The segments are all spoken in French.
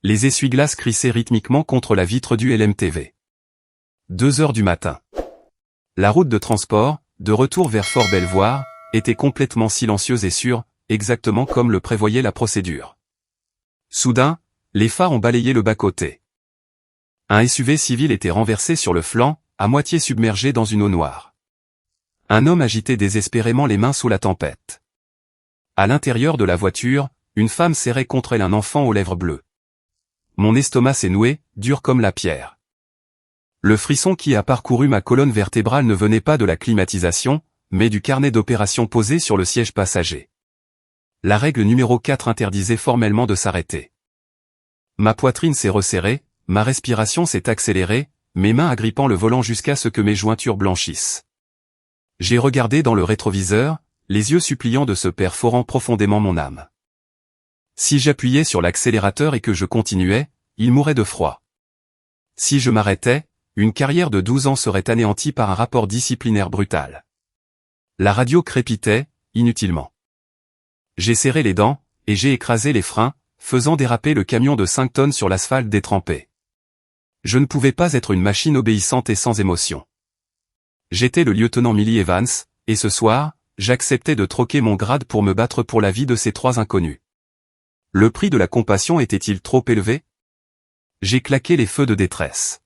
Les essuie-glaces crissaient rythmiquement contre la vitre du LMTV. 2 heures du matin. La route de transport, de retour vers Fort-Belvoir, était complètement silencieuse et sûre, exactement comme le prévoyait la procédure. Soudain, les phares ont balayé le bas-côté. Un SUV civil était renversé sur le flanc, à moitié submergé dans une eau noire. Un homme agitait désespérément les mains sous la tempête. À l'intérieur de la voiture, une femme serrait contre elle un enfant aux lèvres bleues. Mon estomac s'est noué, dur comme la pierre. Le frisson qui a parcouru ma colonne vertébrale ne venait pas de la climatisation, mais du carnet d'opération posé sur le siège passager. La règle numéro 4 interdisait formellement de s'arrêter. Ma poitrine s'est resserrée, ma respiration s'est accélérée, mes mains agrippant le volant jusqu'à ce que mes jointures blanchissent. J'ai regardé dans le rétroviseur, les yeux suppliants de ce perforant profondément mon âme. Si j'appuyais sur l'accélérateur et que je continuais, il mourrait de froid. Si je m'arrêtais, une carrière de 12 ans serait anéantie par un rapport disciplinaire brutal. La radio crépitait, inutilement. J'ai serré les dents, et j'ai écrasé les freins, faisant déraper le camion de 5 tonnes sur l'asphalte détrempé. Je ne pouvais pas être une machine obéissante et sans émotion. J'étais le lieutenant Millie Evans, et ce soir, j'acceptais de troquer mon grade pour me battre pour la vie de ces 3 inconnus. Le prix de la compassion était-il trop élevé? J'ai claqué les feux de détresse.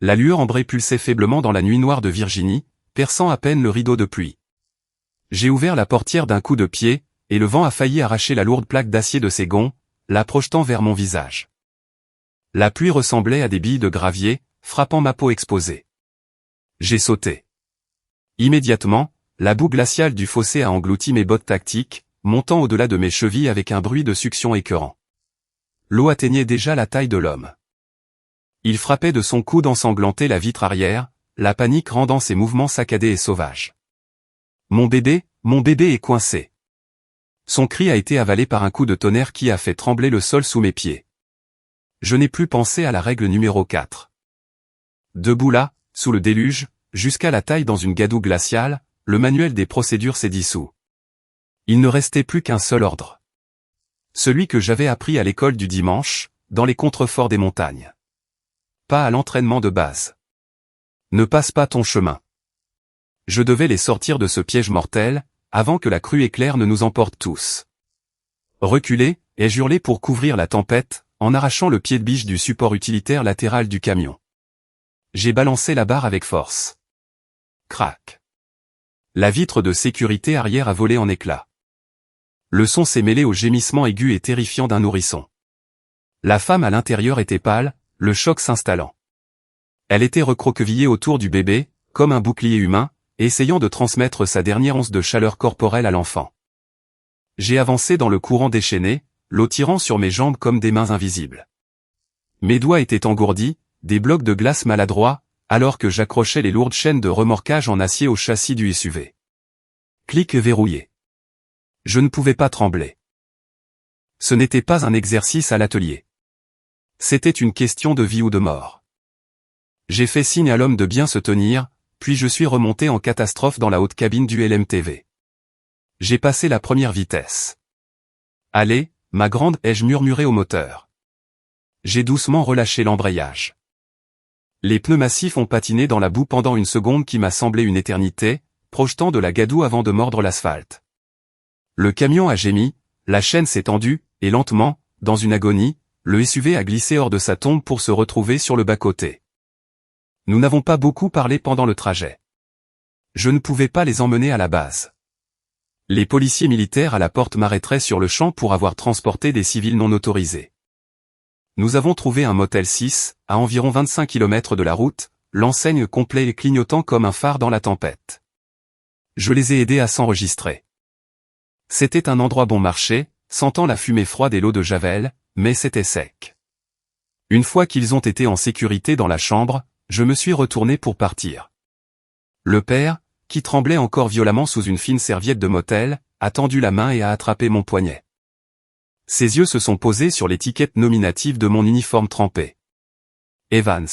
La lueur ambrée pulsait faiblement dans la nuit noire de Virginie, perçant à peine le rideau de pluie. J'ai ouvert la portière d'un coup de pied, et le vent a failli arracher la lourde plaque d'acier de ses gonds, la projetant vers mon visage. La pluie ressemblait à des billes de gravier, frappant ma peau exposée. J'ai sauté. Immédiatement, la boue glaciale du fossé a englouti mes bottes tactiques, montant au-delà de mes chevilles avec un bruit de succion écœurant. L'eau atteignait déjà la taille de l'homme. Il frappait de son coude ensanglanté la vitre arrière, la panique rendant ses mouvements saccadés et sauvages. Mon bébé est coincé. Son cri a été avalé par un coup de tonnerre qui a fait trembler le sol sous mes pieds. Je n'ai plus pensé à la règle numéro 4. Debout là, sous le déluge, jusqu'à la taille dans une gadoue glaciale, le manuel des procédures s'est dissous. Il ne restait plus qu'un seul ordre. Celui que j'avais appris à l'école du dimanche, dans les contreforts des montagnes. Pas à l'entraînement de base. Ne passe pas ton chemin. Je devais les sortir de ce piège mortel, avant que la crue éclair ne nous emporte tous. Reculer, ai-je hurlé pour couvrir la tempête, en arrachant le pied de biche du support utilitaire latéral du camion. J'ai balancé la barre avec force. Crac. La vitre de sécurité arrière a volé en éclats. Le son s'est mêlé au gémissement aigu et terrifiant d'un nourrisson. La femme à l'intérieur était pâle, le choc s'installant. Elle était recroquevillée autour du bébé, comme un bouclier humain, essayant de transmettre sa dernière once de chaleur corporelle à l'enfant. J'ai avancé dans le courant déchaîné, l'eau tirant sur mes jambes comme des mains invisibles. Mes doigts étaient engourdis, des blocs de glace maladroits, alors que j'accrochais les lourdes chaînes de remorquage en acier au châssis du SUV. Clic verrouillé. Je ne pouvais pas trembler. Ce n'était pas un exercice à l'atelier. C'était une question de vie ou de mort. J'ai fait signe à l'homme de bien se tenir, puis je suis remonté en catastrophe dans la haute cabine du LMTV. J'ai passé la première vitesse. Allez, ma grande, ai-je murmuré au moteur. J'ai doucement relâché l'embrayage. Les pneus massifs ont patiné dans la boue pendant une seconde qui m'a semblé une éternité, projetant de la gadoue avant de mordre l'asphalte. Le camion a gémi, la chaîne s'est tendue, et lentement, dans une agonie, le SUV a glissé hors de sa tombe pour se retrouver sur le bas-côté. Nous n'avons pas beaucoup parlé pendant le trajet. Je ne pouvais pas les emmener à la base. Les policiers militaires à la porte m'arrêteraient sur le champ pour avoir transporté des civils non autorisés. Nous avons trouvé un motel 6, à environ 25 km de la route, l'enseigne complet et clignotant comme un phare dans la tempête. Je les ai aidés à s'enregistrer. C'était un endroit bon marché, sentant la fumée froide et l'eau de javel, mais c'était sec. Une fois qu'ils ont été en sécurité dans la chambre, je me suis retourné pour partir. Le père, qui tremblait encore violemment sous une fine serviette de motel, a tendu la main et a attrapé mon poignet. Ses yeux se sont posés sur l'étiquette nominative de mon uniforme trempé. Evans.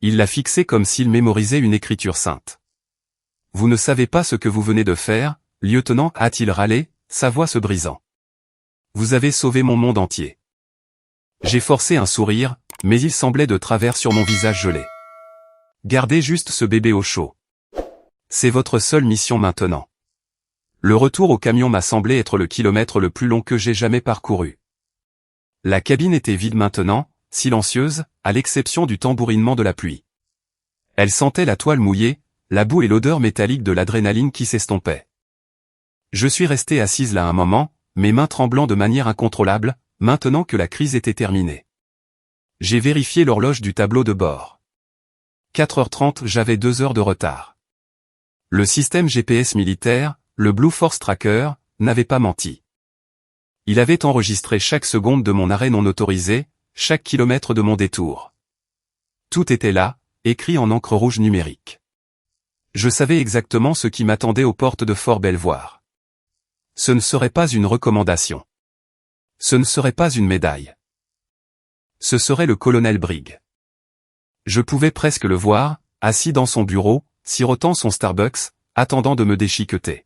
Il l'a fixé comme s'il mémorisait une écriture sainte. Vous ne savez pas ce que vous venez de faire, lieutenant, a-t-il râlé, sa voix se brisant. Vous avez sauvé mon monde entier. J'ai forcé un sourire, mais il semblait de travers sur mon visage gelé. Gardez juste ce bébé au chaud. C'est votre seule mission maintenant. Le retour au camion m'a semblé être le kilomètre le plus long que j'ai jamais parcouru. La cabine était vide maintenant, silencieuse, à l'exception du tambourinement de la pluie. Elle sentait la toile mouillée, la boue et l'odeur métallique de l'adrénaline qui s'estompait. Je suis resté assise là un moment, mes mains tremblant de manière incontrôlable, maintenant que la crise était terminée. J'ai vérifié l'horloge du tableau de bord. 4h30, j'avais 2 heures de retard. Le système GPS militaire, le Blue Force Tracker, n'avait pas menti. Il avait enregistré chaque seconde de mon arrêt non autorisé, chaque kilomètre de mon détour. Tout était là, écrit en encre rouge numérique. Je savais exactement ce qui m'attendait aux portes de Fort Belvoir. Ce ne serait pas une recommandation. Ce ne serait pas une médaille. Ce serait le colonel Brigg. Je pouvais presque le voir, assis dans son bureau, sirotant son Starbucks, attendant de me déchiqueter.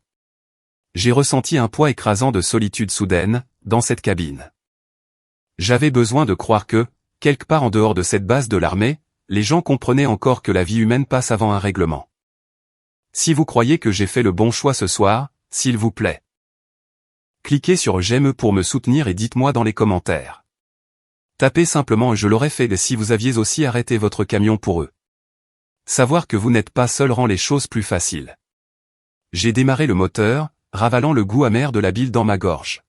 J'ai ressenti un poids écrasant de solitude soudaine, dans cette cabine. J'avais besoin de croire que, quelque part en dehors de cette base de l'armée, les gens comprenaient encore que la vie humaine passe avant un règlement. Si vous croyez que j'ai fait le bon choix ce soir, s'il vous plaît. Cliquez sur j'aime pour me soutenir et dites-moi dans les commentaires. Tapez simplement je l'aurais fait si vous aviez aussi arrêté votre camion pour eux. Savoir que vous n'êtes pas seul rend les choses plus faciles. J'ai démarré le moteur, ravalant le goût amer de la bile dans ma gorge.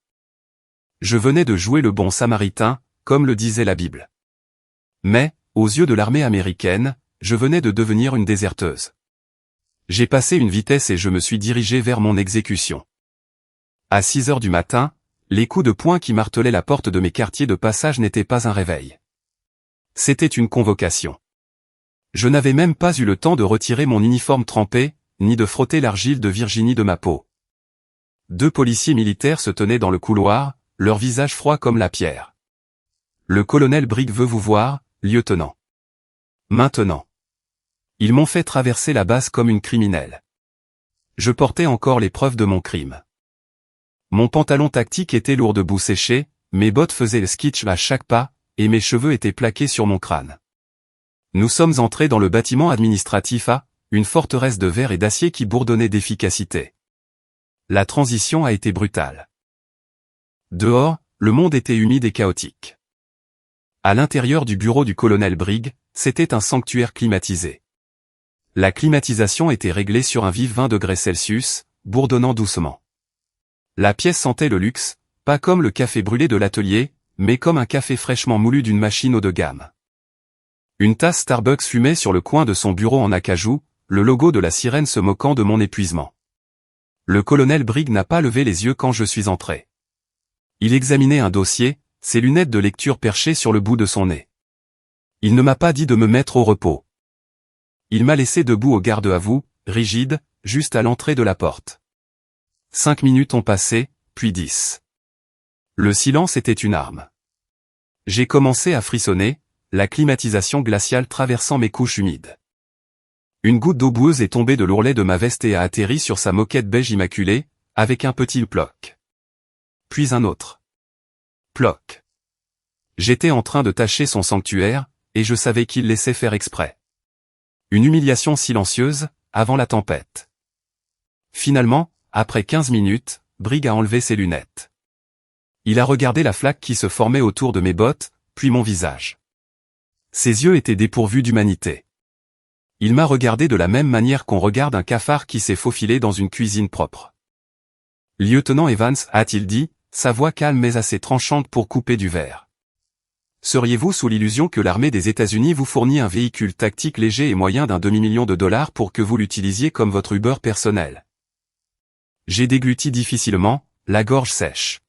Je venais de jouer le bon samaritain, comme le disait la Bible. Mais, aux yeux de l'armée américaine, je venais de devenir une déserteuse. J'ai passé une vitesse et je me suis dirigé vers mon exécution. À 6 heures du matin, les coups de poing qui martelaient la porte de mes quartiers de passage n'étaient pas un réveil. C'était une convocation. Je n'avais même pas eu le temps de retirer mon uniforme trempé, ni de frotter l'argile de Virginie de ma peau. 2 policiers militaires se tenaient dans le couloir, leur visage froid comme la pierre. Le colonel Brigg veut vous voir, lieutenant. Maintenant. Ils m'ont fait traverser la base comme une criminelle. Je portais encore les preuves de mon crime. Mon pantalon tactique était lourd de boue séchée, mes bottes faisaient le skitch à chaque pas, et mes cheveux étaient plaqués sur mon crâne. Nous sommes entrés dans le bâtiment administratif A, une forteresse de verre et d'acier qui bourdonnait d'efficacité. La transition a été brutale. Dehors, le monde était humide et chaotique. À l'intérieur du bureau du colonel Brigg, c'était un sanctuaire climatisé. La climatisation était réglée sur un vif 20 degrés Celsius, bourdonnant doucement. La pièce sentait le luxe, pas comme le café brûlé de l'atelier, mais comme un café fraîchement moulu d'une machine haut de gamme. Une tasse Starbucks fumait sur le coin de son bureau en acajou, le logo de la sirène se moquant de mon épuisement. Le colonel Brigg n'a pas levé les yeux quand je suis entré. Il examinait un dossier, ses lunettes de lecture perchées sur le bout de son nez. Il ne m'a pas dit de me mettre au repos. Il m'a laissé debout au garde à vous, rigide, juste à l'entrée de la porte. 5 minutes ont passé, puis 10. Le silence était une arme. J'ai commencé à frissonner, la climatisation glaciale traversant mes couches humides. Une goutte d'eau boueuse est tombée de l'ourlet de ma veste et a atterri sur sa moquette beige immaculée, avec un petit ploc. Puis un autre. Ploc. J'étais en train de tâcher son sanctuaire, et je savais qu'il laissait faire exprès. Une humiliation silencieuse, avant la tempête. Finalement, après 15 minutes, Brigg a enlevé ses lunettes. Il a regardé la flaque qui se formait autour de mes bottes, puis mon visage. Ses yeux étaient dépourvus d'humanité. Il m'a regardé de la même manière qu'on regarde un cafard qui s'est faufilé dans une cuisine propre. Lieutenant Evans, a-t-il dit, sa voix calme mais assez tranchante pour couper du verre. Seriez-vous sous l'illusion que l'armée des États-Unis vous fournit un véhicule tactique léger et moyen d'un demi-million de dollars pour que vous l'utilisiez comme votre Uber personnel? J'ai dégluti difficilement, la gorge sèche.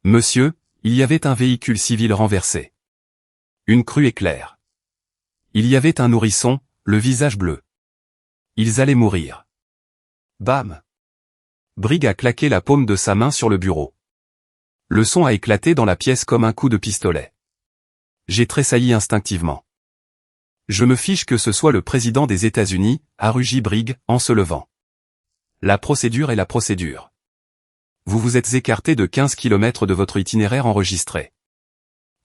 Monsieur, il y avait un véhicule civil renversé. Une crue éclair. Il y avait un nourrisson, le visage bleu. Ils allaient mourir. Bam! Brigg a claqué la paume de sa main sur le bureau. Le son a éclaté dans la pièce comme un coup de pistolet. J'ai tressailli instinctivement. Je me fiche que ce soit le président des États-Unis, a rugi Brigg, en se levant. La procédure est la procédure. Vous vous êtes écarté de 15 km de votre itinéraire enregistré.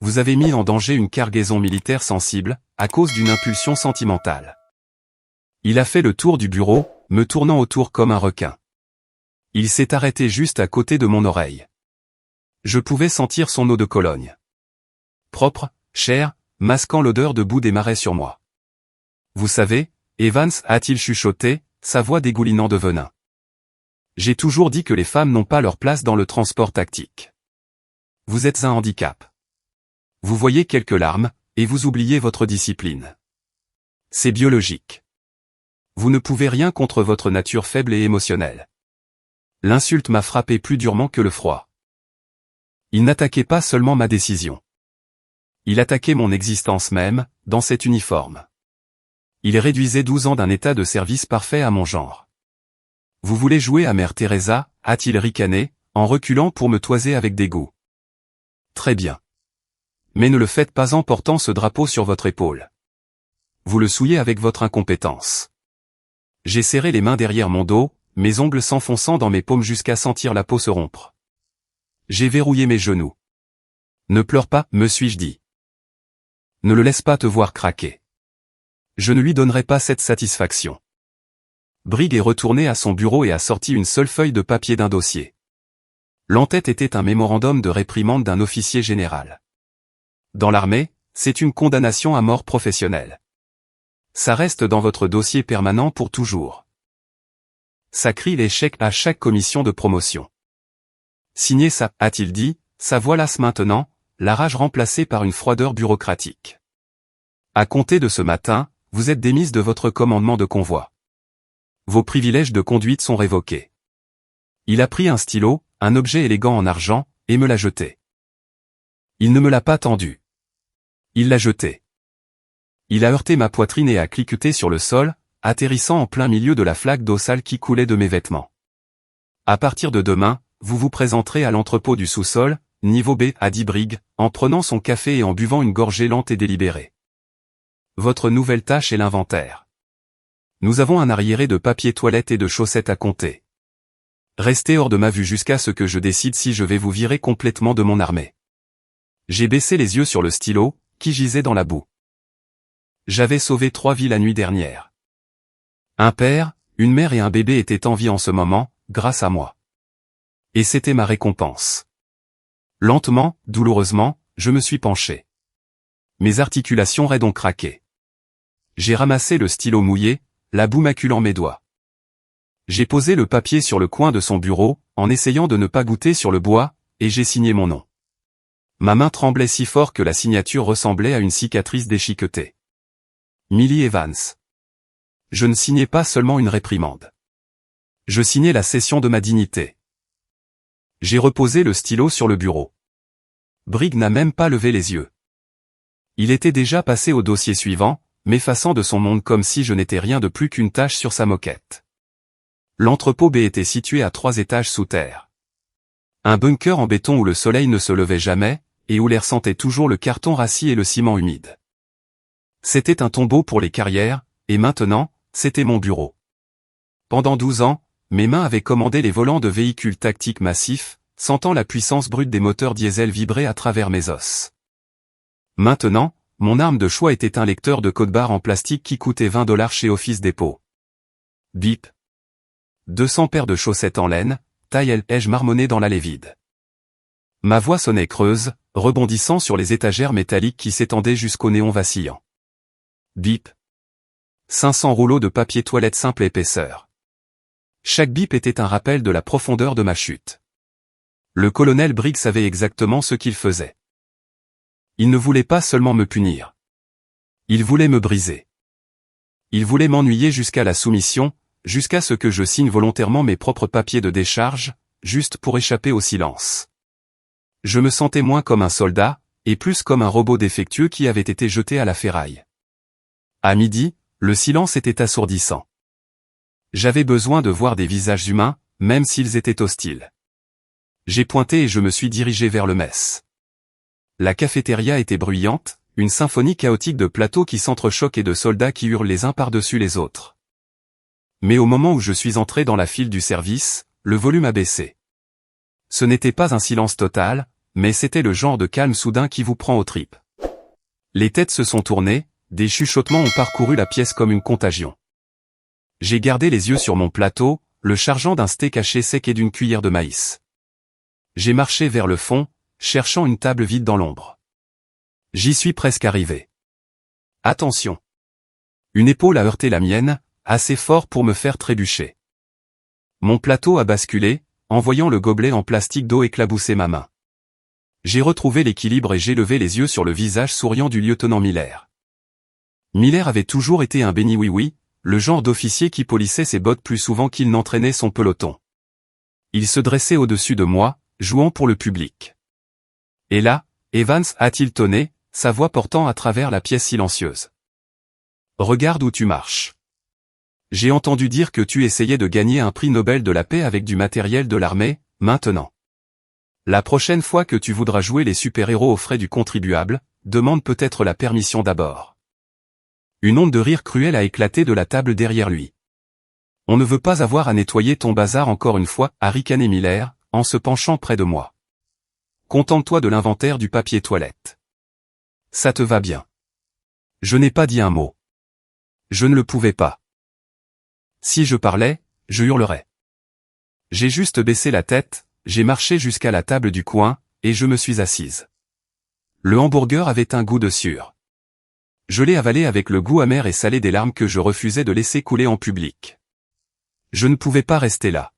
vous avez mis en danger une cargaison militaire sensible, à cause d'une impulsion sentimentale. Il a fait le tour du bureau, me tournant autour comme un requin. Il s'est arrêté juste à côté de mon oreille. Je pouvais sentir son eau de Cologne. Propre, cher, masquant l'odeur de boue des marais sur moi. Vous savez, Evans, a-t-il chuchoté, sa voix dégoulinant de venin. J'ai toujours dit que les femmes n'ont pas leur place dans le transport tactique. Vous êtes un handicap. Vous voyez quelques larmes, et vous oubliez votre discipline. C'est biologique. Vous ne pouvez rien contre votre nature faible et émotionnelle. L'insulte m'a frappé plus durement que le froid. Il n'attaquait pas seulement ma décision. Il attaquait mon existence même, dans cet uniforme. Il réduisait 12 ans d'un état de service parfait à mon genre. Vous voulez jouer à Mère Teresa, a-t-il ricané, en reculant pour me toiser avec dégoût. Très bien. Mais ne le faites pas en portant ce drapeau sur votre épaule. Vous le souillez avec votre incompétence. J'ai serré les mains derrière mon dos, mes ongles s'enfonçant dans mes paumes jusqu'à sentir la peau se rompre. J'ai verrouillé mes genoux. Ne pleure pas, me suis-je dit. Ne le laisse pas te voir craquer. Je ne lui donnerai pas cette satisfaction. Briggs est retourné à son bureau et a sorti une seule feuille de papier d'un dossier. L'en-tête était un mémorandum de réprimande d'un officier général. Dans l'armée, c'est une condamnation à mort professionnelle. Ça reste dans votre dossier permanent pour toujours. Ça crie l'échec à chaque commission de promotion. Signez ça, a-t-il dit, sa voix lasse maintenant, la rage remplacée par une froideur bureaucratique. À compter de ce matin, vous êtes démise de votre commandement de convoi. Vos privilèges de conduite sont révoqués. Il a pris un stylo, un objet élégant en argent, et me l'a jeté. Il ne me l'a pas tendu. Il l'a jeté. Il a heurté ma poitrine et a cliqueté sur le sol, atterrissant en plein milieu de la flaque d'eau sale qui coulait de mes vêtements. À partir de demain, vous vous présenterez à l'entrepôt du sous-sol, niveau B, a dit Briggs, en prenant son café et en buvant une gorgée lente et délibérée. Votre nouvelle tâche est l'inventaire. Nous avons un arriéré de papier toilette et de chaussettes à compter. Restez hors de ma vue jusqu'à ce que je décide si je vais vous virer complètement de mon armée. J'ai baissé les yeux sur le stylo, qui gisait dans la boue. J'avais sauvé 3 vies la nuit dernière. Un père, une mère et un bébé étaient en vie en ce moment, grâce à moi. Et c'était ma récompense. Lentement, douloureusement, je me suis penché. Mes articulations raides ont craqué. J'ai ramassé le stylo mouillé, la boue maculant mes doigts. J'ai posé le papier sur le coin de son bureau, en essayant de ne pas goûter sur le bois, et j'ai signé mon nom. Ma main tremblait si fort que la signature ressemblait à une cicatrice déchiquetée. Millie Evans. Je ne signais pas seulement une réprimande. Je signais la cession de ma dignité. J'ai reposé le stylo sur le bureau. Briggs n'a même pas levé les yeux. Il était déjà passé au dossier suivant, m'effaçant de son monde comme si je n'étais rien de plus qu'une tache sur sa moquette. L'entrepôt B était situé à 3 étages sous terre. Un bunker en béton où le soleil ne se levait jamais, et où l'air sentait toujours le carton rassis et le ciment humide. C'était un tombeau pour les carrières, et maintenant, c'était mon bureau. Pendant 12 ans, mes mains avaient commandé les volants de véhicules tactiques massifs, sentant la puissance brute des moteurs diesel vibrer à travers mes os. Maintenant, mon arme de choix était un lecteur de code-barre en plastique qui coûtait $20 chez Office Depot. Bip. 200 paires de chaussettes en laine, taille ai-je marmonné dans l'allée vide. Ma voix sonnait creuse, rebondissant sur les étagères métalliques qui s'étendaient jusqu'au néon vacillant. Bip. 500 rouleaux de papier toilette simple épaisseur. Chaque bip était un rappel de la profondeur de ma chute. Le colonel Briggs savait exactement ce qu'il faisait. Il ne voulait pas seulement me punir. Il voulait me briser. Il voulait m'ennuyer jusqu'à la soumission, jusqu'à ce que je signe volontairement mes propres papiers de décharge, juste pour échapper au silence. Je me sentais moins comme un soldat, et plus comme un robot défectueux qui avait été jeté à la ferraille. À midi, le silence était assourdissant. J'avais besoin de voir des visages humains, même s'ils étaient hostiles. J'ai pointé et je me suis dirigé vers le mess. La cafétéria était bruyante, une symphonie chaotique de plateaux qui s'entrechoquent et de soldats qui hurlent les uns par-dessus les autres. Mais au moment où je suis entré dans la file du service, le volume a baissé. Ce n'était pas un silence total, mais c'était le genre de calme soudain qui vous prend aux tripes. Les têtes se sont tournées, des chuchotements ont parcouru la pièce comme une contagion. J'ai gardé les yeux sur mon plateau, le chargeant d'un steak haché sec et d'une cuillère de maïs. J'ai marché vers le fond, cherchant une table vide dans l'ombre. J'y suis presque arrivé. Attention! Une épaule a heurté la mienne, assez fort pour me faire trébucher. Mon plateau a basculé, envoyant le gobelet en plastique d'eau éclabousser ma main. J'ai retrouvé l'équilibre et j'ai levé les yeux sur le visage souriant du lieutenant Miller. Miller avait toujours été un béni oui-oui, le genre d'officier qui polissait ses bottes plus souvent qu'il n'entraînait son peloton. Il se dressait au-dessus de moi, jouant pour le public. Et là, Evans a-t-il tonné, sa voix portant à travers la pièce silencieuse. Regarde où tu marches. J'ai entendu dire que tu essayais de gagner un prix Nobel de la paix avec du matériel de l'armée, maintenant. La prochaine fois que tu voudras jouer les super-héros aux frais du contribuable, demande peut-être la permission d'abord. Une onde de rire cruel a éclaté de la table derrière lui. On ne veut pas avoir à nettoyer ton bazar encore une fois, a ricané Miller, en se penchant près de moi. Contente-toi de l'inventaire du papier toilette. Ça te va bien. Je n'ai pas dit un mot. Je ne le pouvais pas. Si je parlais, je hurlerais. J'ai juste baissé la tête, j'ai marché jusqu'à la table du coin, et je me suis assise. Le hamburger avait un goût de sueur. Je l'ai avalé avec le goût amer et salé des larmes que je refusais de laisser couler en public. Je ne pouvais pas rester là.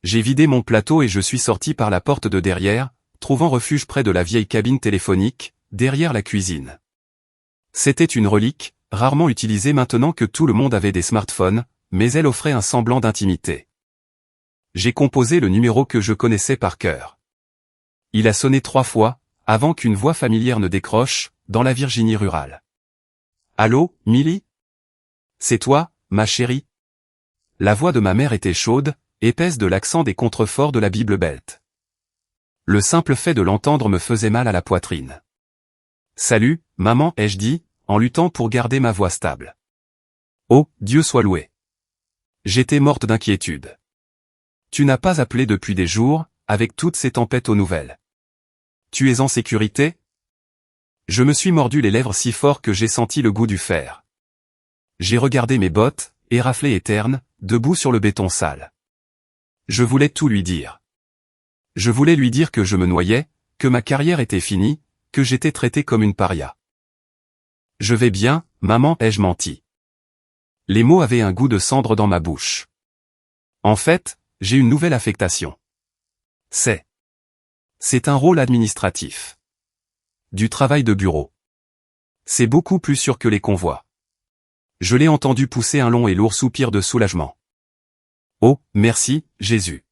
J'ai vidé mon plateau et je suis sorti par la porte de derrière, trouvant refuge près de la vieille cabine téléphonique, derrière la cuisine. C'était une relique, rarement utilisée maintenant que tout le monde avait des smartphones, mais elle offrait un semblant d'intimité. J'ai composé le numéro que je connaissais par cœur. Il a sonné 3 fois, avant qu'une voix familière ne décroche, dans la Virginie rurale. Allô, Millie? C'est toi, ma chérie? La voix de ma mère était chaude, épaisse de l'accent des contreforts de la Bible Belt. Le simple fait de l'entendre me faisait mal à la poitrine. Salut, maman, ai-je dit, en luttant pour garder ma voix stable. Oh, Dieu soit loué. J'étais morte d'inquiétude. Tu n'as pas appelé depuis des jours, avec toutes ces tempêtes aux nouvelles. Tu es en sécurité? Je me suis mordu les lèvres si fort que j'ai senti le goût du fer. J'ai regardé mes bottes, éraflées et ternes, debout sur le béton sale. Je voulais tout lui dire. Je voulais lui dire que je me noyais, que ma carrière était finie, que j'étais traité comme une paria. Je vais bien, maman, ai-je menti. Les mots avaient un goût de cendre dans ma bouche. En fait, j'ai une nouvelle affectation. C'est un rôle administratif. Du travail de bureau. C'est beaucoup plus sûr que les convois. Je l'ai entendu pousser un long et lourd soupir de soulagement. Oh, merci, Jésus.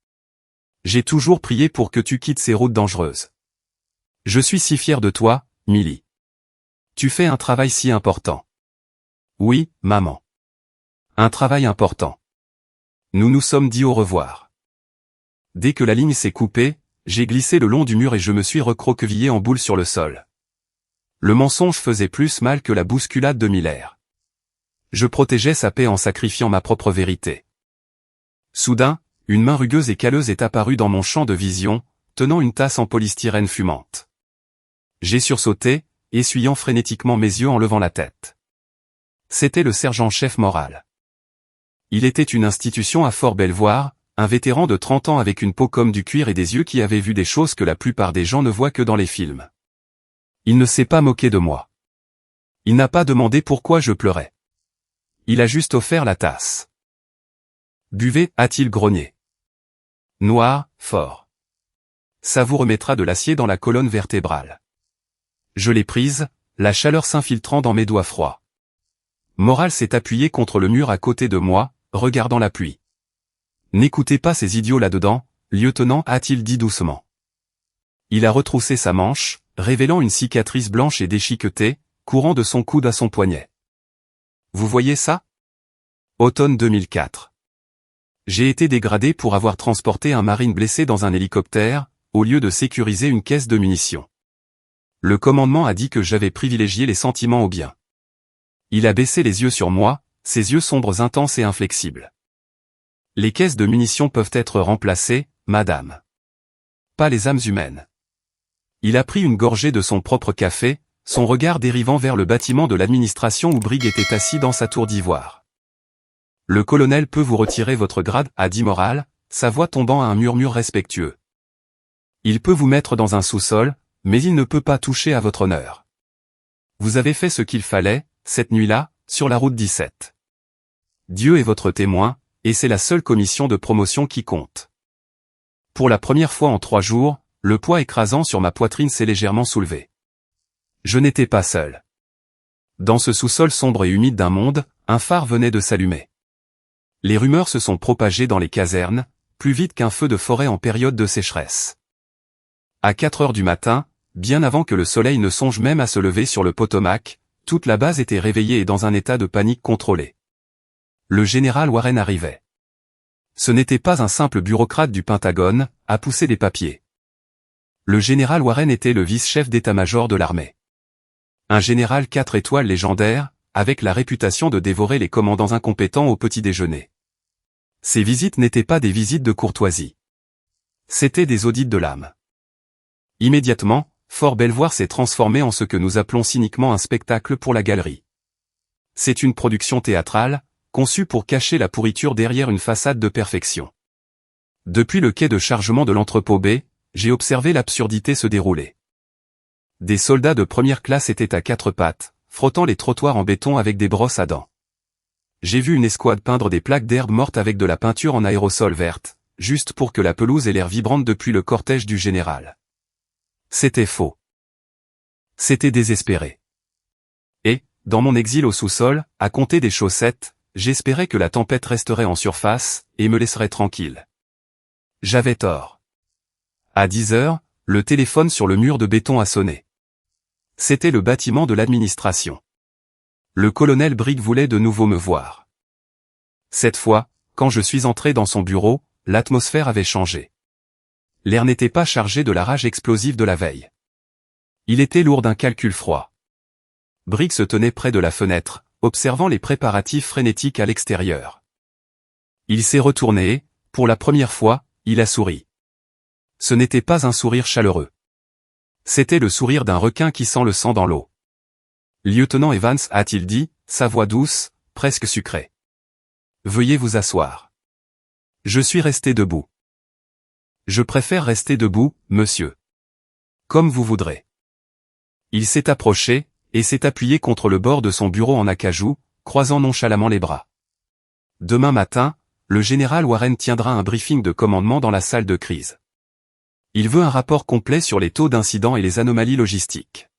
J'ai toujours prié pour que tu quittes ces routes dangereuses. Je suis si fier de toi, Millie. Tu fais un travail si important. Oui, maman. Un travail important. Nous nous sommes dit au revoir. Dès que la ligne s'est coupée, j'ai glissé le long du mur et je me suis recroquevillé en boule sur le sol. Le mensonge faisait plus mal que la bousculade de Miller. Je protégeais sa paix en sacrifiant ma propre vérité. Soudain, une main rugueuse et calleuse est apparue dans mon champ de vision, tenant une tasse en polystyrène fumante. J'ai sursauté, essuyant frénétiquement mes yeux en levant la tête. C'était le sergent-chef Moral. Il était une institution à Fort-Belvoir, un vétéran de 30 ans avec une peau comme du cuir et des yeux qui avaient vu des choses que la plupart des gens ne voient que dans les films. Il ne s'est pas moqué de moi. Il n'a pas demandé pourquoi je pleurais. Il a juste offert la tasse. Buvez, a-t-il grogné. Noir, fort. Ça vous remettra de l'acier dans la colonne vertébrale. Je l'ai prise, la chaleur s'infiltrant dans mes doigts froids. Moral s'est appuyé contre le mur à côté de moi, regardant la pluie. N'écoutez pas ces idiots là-dedans, lieutenant, a-t-il dit doucement. Il a retroussé sa manche, révélant une cicatrice blanche et déchiquetée, courant de son coude à son poignet. Vous voyez ça? Automne 2004. J'ai été dégradé pour avoir transporté un marine blessé dans un hélicoptère, au lieu de sécuriser une caisse de munitions. Le commandement a dit que j'avais privilégié les sentiments au bien. Il a baissé les yeux sur moi, ses yeux sombres intenses et inflexibles. Les caisses de munitions peuvent être remplacées, madame. Pas les âmes humaines. Il a pris une gorgée de son propre café, son regard dérivant vers le bâtiment de l'administration où Briggs était assis dans sa tour d'ivoire. Le colonel peut vous retirer votre grade, a dit Morale, sa voix tombant à un murmure respectueux. Il peut vous mettre dans un sous-sol, mais il ne peut pas toucher à votre honneur. Vous avez fait ce qu'il fallait, cette nuit-là, sur la route 17. Dieu est votre témoin, et c'est la seule commission de promotion qui compte. Pour la première fois en 3 jours, le poids écrasant sur ma poitrine s'est légèrement soulevé. Je n'étais pas seul. Dans ce sous-sol sombre et humide d'un monde, un phare venait de s'allumer. Les rumeurs se sont propagées dans les casernes, plus vite qu'un feu de forêt en période de sécheresse. À 4 heures du matin, bien avant que le soleil ne songe même à se lever sur le Potomac, toute la base était réveillée et dans un état de panique contrôlée. Le général Warren arrivait. Ce n'était pas un simple bureaucrate du Pentagone, à pousser des papiers. Le général Warren était le vice-chef d'état-major de l'armée. Un général 4 étoiles légendaire, avec la réputation de dévorer les commandants incompétents au petit déjeuner. Ces visites n'étaient pas des visites de courtoisie. C'étaient des audits de l'âme. Immédiatement, Fort Belvoir s'est transformé en ce que nous appelons cyniquement un spectacle pour la galerie. C'est une production théâtrale, conçue pour cacher la pourriture derrière une façade de perfection. Depuis le quai de chargement de l'entrepôt B, j'ai observé l'absurdité se dérouler. Des soldats de première classe étaient à 4 pattes, frottant les trottoirs en béton avec des brosses à dents. J'ai vu une escouade peindre des plaques d'herbe morte avec de la peinture en aérosol verte, juste pour que la pelouse ait l'air vibrante depuis le cortège du général. C'était faux. C'était désespéré. Et, dans mon exil au sous-sol, à compter des chaussettes, j'espérais que la tempête resterait en surface, et me laisserait tranquille. J'avais tort. À 10 heures, le téléphone sur le mur de béton a sonné. C'était le bâtiment de l'administration. Le colonel Briggs voulait de nouveau me voir. Cette fois, quand je suis entré dans son bureau, l'atmosphère avait changé. L'air n'était pas chargé de la rage explosive de la veille. Il était lourd d'un calcul froid. Briggs se tenait près de la fenêtre, observant les préparatifs frénétiques à l'extérieur. Il s'est retourné et, pour la première fois, il a souri. Ce n'était pas un sourire chaleureux. C'était le sourire d'un requin qui sent le sang dans l'eau. Lieutenant Evans, a-t-il dit, sa voix douce, presque sucrée. Veuillez vous asseoir. Je suis resté debout. Je préfère rester debout, monsieur. Comme vous voudrez. Il s'est approché, et s'est appuyé contre le bord de son bureau en acajou, croisant nonchalamment les bras. Demain matin, le général Warren tiendra un briefing de commandement dans la salle de crise. Il veut un rapport complet sur les taux d'incidents et les anomalies logistiques.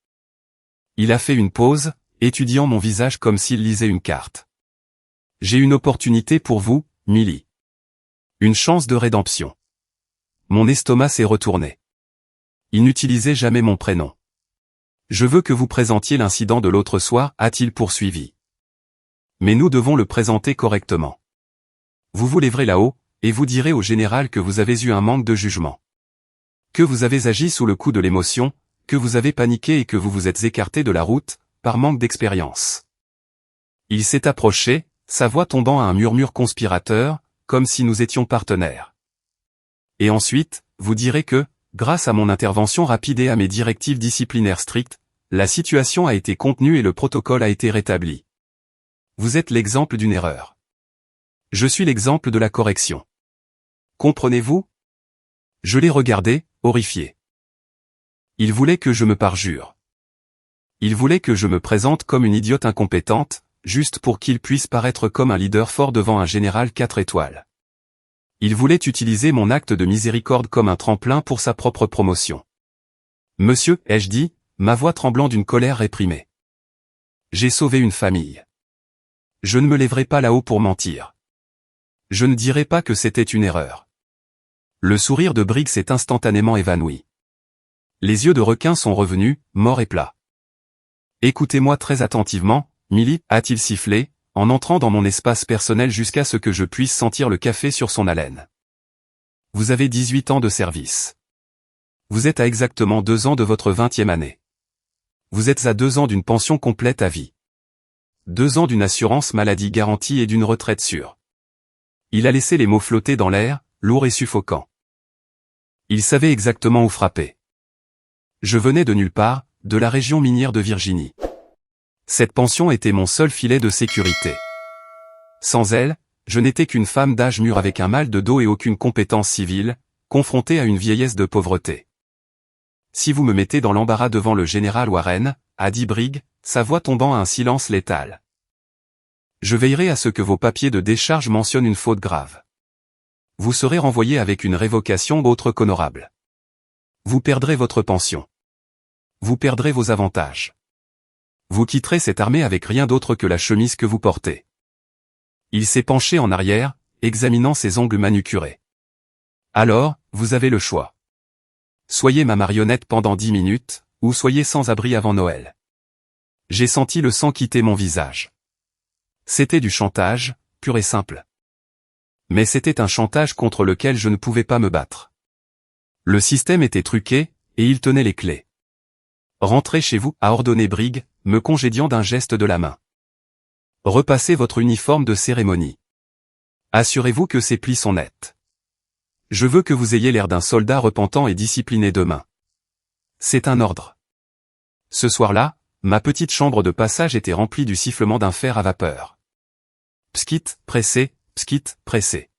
Il a fait une pause, étudiant mon visage comme s'il lisait une carte. J'ai une opportunité pour vous, Millie. Une chance de rédemption. Mon estomac s'est retourné. Il n'utilisait jamais mon prénom. Je veux que vous présentiez l'incident de l'autre soir, a-t-il poursuivi. Mais nous devons le présenter correctement. Vous vous lèverez là-haut, et vous direz au général que vous avez eu un manque de jugement. Que vous avez agi sous le coup de l'émotion, que vous avez paniqué et que vous vous êtes écarté de la route, par manque d'expérience. Il s'est approché, sa voix tombant à un murmure conspirateur, comme si nous étions partenaires. Et ensuite, vous direz que, grâce à mon intervention rapide et à mes directives disciplinaires strictes, la situation a été contenue et le protocole a été rétabli. Vous êtes l'exemple d'une erreur. Je suis l'exemple de la correction. Comprenez-vous? Je l'ai regardé, horrifié. Il voulait que je me parjure. Il voulait que je me présente comme une idiote incompétente, juste pour qu'il puisse paraître comme un leader fort devant un général 4 étoiles. Il voulait utiliser mon acte de miséricorde comme un tremplin pour sa propre promotion. Monsieur, ai-je dit, ma voix tremblant d'une colère réprimée. J'ai sauvé une famille. Je ne me lèverai pas là-haut pour mentir. Je ne dirai pas que c'était une erreur. Le sourire de Briggs s'est instantanément évanoui. Les yeux de requin sont revenus, morts et plats. Écoutez-moi très attentivement, Millie, a-t-il sifflé, en entrant dans mon espace personnel jusqu'à ce que je puisse sentir le café sur son haleine. Vous avez 18 ans de service. Vous êtes à exactement 2 ans de votre 20e année. Vous êtes à 2 ans d'une pension complète à vie. 2 ans d'une assurance maladie garantie et d'une retraite sûre. Il a laissé les mots flotter dans l'air, lourds et suffocants. Il savait exactement où frapper. Je venais de nulle part, de la région minière de Virginie. Cette pension était mon seul filet de sécurité. Sans elle, je n'étais qu'une femme d'âge mûr avec un mal de dos et aucune compétence civile, confrontée à une vieillesse de pauvreté. Si vous me mettez dans l'embarras devant le général Warren, a dit Briggs, sa voix tombant à un silence létal. Je veillerai à ce que vos papiers de décharge mentionnent une faute grave. Vous serez renvoyé avec une révocation autre qu'honorable. Vous perdrez votre pension. Vous perdrez vos avantages. Vous quitterez cette armée avec rien d'autre que la chemise que vous portez. Il s'est penché en arrière, examinant ses ongles manucurés. Alors, vous avez le choix. Soyez ma marionnette pendant 10 minutes, ou soyez sans abri avant Noël. J'ai senti le sang quitter mon visage. C'était du chantage, pur et simple. Mais c'était un chantage contre lequel je ne pouvais pas me battre. Le système était truqué, et il tenait les clés. Rentrez chez vous, a ordonné Briggs, me congédiant d'un geste de la main. Repassez votre uniforme de cérémonie. Assurez-vous que ses plis sont nets. Je veux que vous ayez l'air d'un soldat repentant et discipliné demain. C'est un ordre. Ce soir-là, ma petite chambre de passage était remplie du sifflement d'un fer à vapeur. Pskit, pressé, pskit, pressé.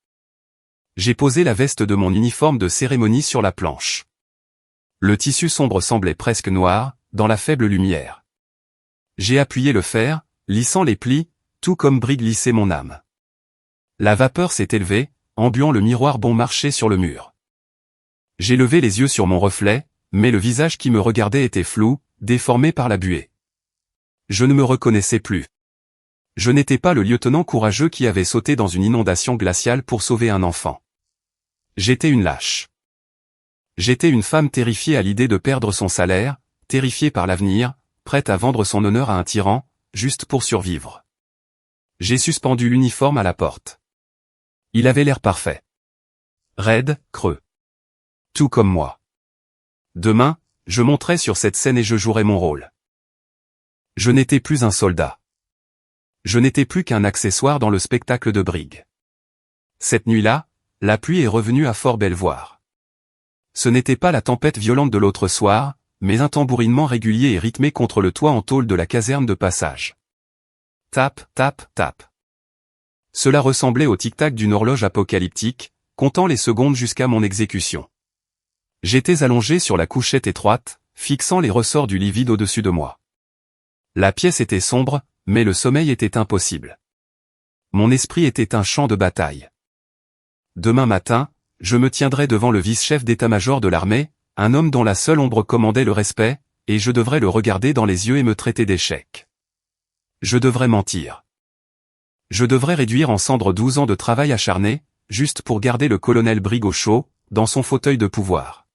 J'ai posé la veste de mon uniforme de cérémonie sur la planche. Le tissu sombre semblait presque noir, dans la faible lumière. J'ai appuyé le fer, lissant les plis, tout comme Briggs lissait mon âme. La vapeur s'est élevée, embuant le miroir bon marché sur le mur. J'ai levé les yeux sur mon reflet, mais le visage qui me regardait était flou, déformé par la buée. Je ne me reconnaissais plus. Je n'étais pas le lieutenant courageux qui avait sauté dans une inondation glaciale pour sauver un enfant. J'étais une lâche. J'étais une femme terrifiée à l'idée de perdre son salaire, terrifiée par l'avenir, prête à vendre son honneur à un tyran, juste pour survivre. J'ai suspendu l'uniforme à la porte. Il avait l'air parfait. Raide, creux. Tout comme moi. Demain, je monterai sur cette scène et je jouerai mon rôle. Je n'étais plus un soldat. Je n'étais plus qu'un accessoire dans le spectacle de Briggs. Cette nuit-là, la pluie est revenue à Fort Belvoir. Ce n'était pas la tempête violente de l'autre soir, mais un tambourinement régulier et rythmé contre le toit en tôle de la caserne de passage. Tap, tap, tap. Cela ressemblait au tic-tac d'une horloge apocalyptique, comptant les secondes jusqu'à mon exécution. J'étais allongé sur la couchette étroite, fixant les ressorts du lit vide au-dessus de moi. La pièce était sombre, mais le sommeil était impossible. Mon esprit était un champ de bataille. Demain matin, je me tiendrai devant le vice-chef d'état-major de l'armée, un homme dont la seule ombre commandait le respect, et je devrais le regarder dans les yeux et me traiter d'échec. Je devrais mentir. Je devrais réduire en cendres 12 ans de travail acharné, juste pour garder le colonel Briggs au chaud, dans son fauteuil de pouvoir.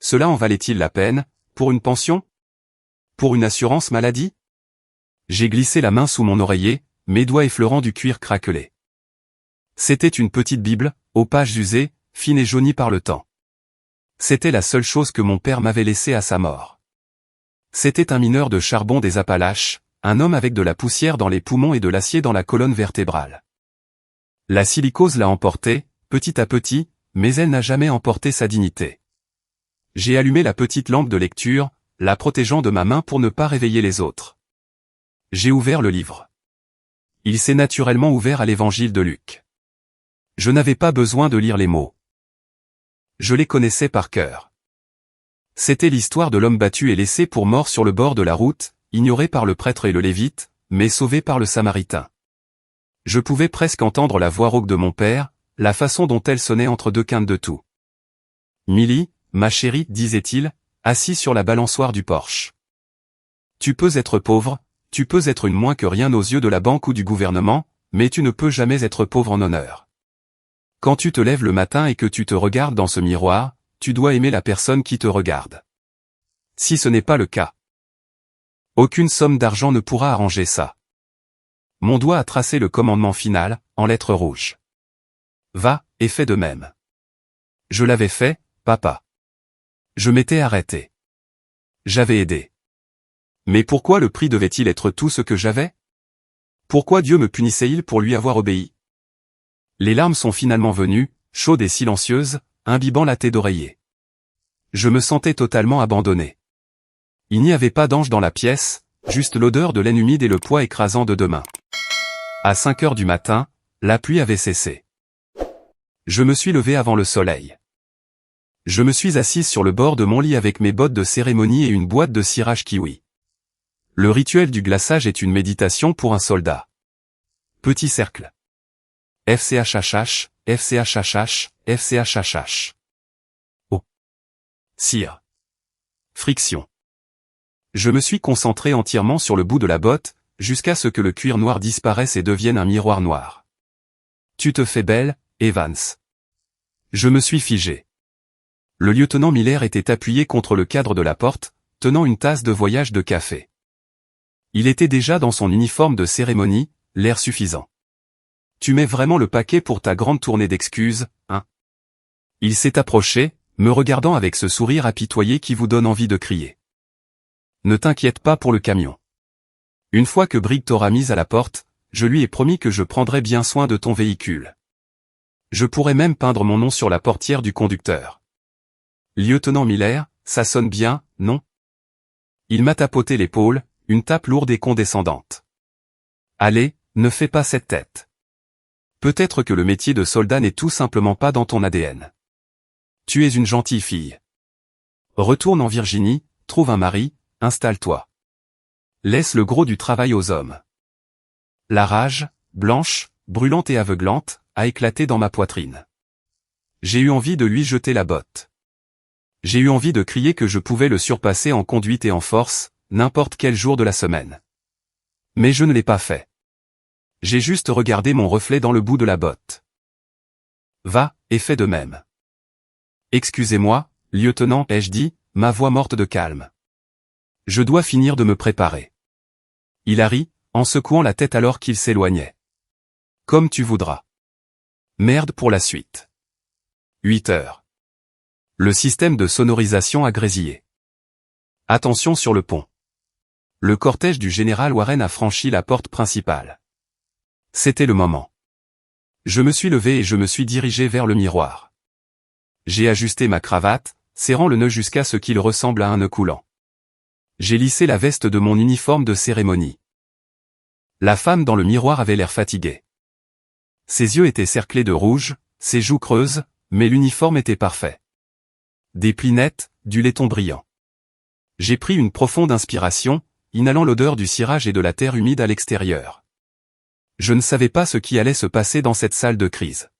Cela en valait-il la peine, pour une pension? Pour une assurance maladie? J'ai glissé la main sous mon oreiller, mes doigts effleurant du cuir craquelé. C'était une petite Bible, aux pages usées, fines et jaunies par le temps. C'était la seule chose que mon père m'avait laissée à sa mort. C'était un mineur de charbon des Appalaches, un homme avec de la poussière dans les poumons et de l'acier dans la colonne vertébrale. La silicose l'a emporté, petit à petit, mais elle n'a jamais emporté sa dignité. J'ai allumé la petite lampe de lecture, la protégeant de ma main pour ne pas réveiller les autres. J'ai ouvert le livre. Il s'est naturellement ouvert à l'évangile de Luc. Je n'avais pas besoin de lire les mots. Je les connaissais par cœur. C'était l'histoire de l'homme battu et laissé pour mort sur le bord de la route, ignoré par le prêtre et le lévite, mais sauvé par le samaritain. Je pouvais presque entendre la voix rauque de mon père, la façon dont elle sonnait entre deux quintes de tout. Milly, ma chérie, disait-il, assis sur la balançoire du porche. Tu peux être pauvre, tu peux être une moins que rien aux yeux de la banque ou du gouvernement, mais tu ne peux jamais être pauvre en honneur. Quand tu te lèves le matin et que tu te regardes dans ce miroir, tu dois aimer la personne qui te regarde. Si ce n'est pas le cas, aucune somme d'argent ne pourra arranger ça. Mon doigt a tracé le commandement final, en lettres rouges. Va, et fais de même. Je l'avais fait, papa. Je m'étais arrêté. J'avais aidé. Mais pourquoi le prix devait-il être tout ce que j'avais? Pourquoi Dieu me punissait-il pour lui avoir obéi? Les larmes sont finalement venues, chaudes et silencieuses, imbibant la tête d'oreiller. Je me sentais totalement abandonné. Il n'y avait pas d'ange dans la pièce, juste l'odeur de laine humide et le poids écrasant de 2 mains. À 5 heures du matin, la pluie avait cessé. Je me suis levé avant le soleil. Je me suis assise sur le bord de mon lit avec mes bottes de cérémonie et une boîte de cirage kiwi. Le rituel du glaçage est une méditation pour un soldat. Petit cercle. FCHHH, FCHHH, FCHHH. Oh. Cire. Friction. Je me suis concentré entièrement sur le bout de la botte, jusqu'à ce que le cuir noir disparaisse et devienne un miroir noir. Tu te fais belle, Evans. Je me suis figé. Le lieutenant Miller était appuyé contre le cadre de la porte, tenant une tasse de voyage de café. Il était déjà dans son uniforme de cérémonie, l'air suffisant. Tu mets vraiment le paquet pour ta grande tournée d'excuses, hein? Il s'est approché, me regardant avec ce sourire apitoyé qui vous donne envie de crier. Ne t'inquiète pas pour le camion. Une fois que Briggs t'aura mise à la porte, je lui ai promis que je prendrais bien soin de ton véhicule. Je pourrais même peindre mon nom sur la portière du conducteur. Lieutenant Miller, ça sonne bien, non? Il m'a tapoté l'épaule, une tape lourde et condescendante. Allez, ne fais pas cette tête. Peut-être que le métier de soldat n'est tout simplement pas dans ton ADN. Tu es une gentille fille. Retourne en Virginie, trouve un mari, installe-toi. Laisse le gros du travail aux hommes. La rage, blanche, brûlante et aveuglante, a éclaté dans ma poitrine. J'ai eu envie de lui jeter la botte. J'ai eu envie de crier que je pouvais le surpasser en conduite et en force, n'importe quel jour de la semaine. Mais je ne l'ai pas fait. J'ai juste regardé mon reflet dans le bout de la botte. Va, et fais de même. Excusez-moi, lieutenant, ai-je dit, ma voix morte de calme. Je dois finir de me préparer. Il a ri, en secouant la tête alors qu'il s'éloignait. Comme tu voudras. Merde pour la suite. 8 heures. Le système de sonorisation a grésillé. Attention sur le pont. Le cortège du général Warren a franchi la porte principale. C'était le moment. Je me suis levé et je me suis dirigé vers le miroir. J'ai ajusté ma cravate, serrant le nœud jusqu'à ce qu'il ressemble à un nœud coulant. J'ai lissé la veste de mon uniforme de cérémonie. La femme dans le miroir avait l'air fatiguée. Ses yeux étaient cerclés de rouge, ses joues creuses, mais l'uniforme était parfait. Des plis nets, du laiton brillant. J'ai pris une profonde inspiration, inhalant l'odeur du cirage et de la terre humide à l'extérieur. Je ne savais pas ce qui allait se passer dans cette salle de crise.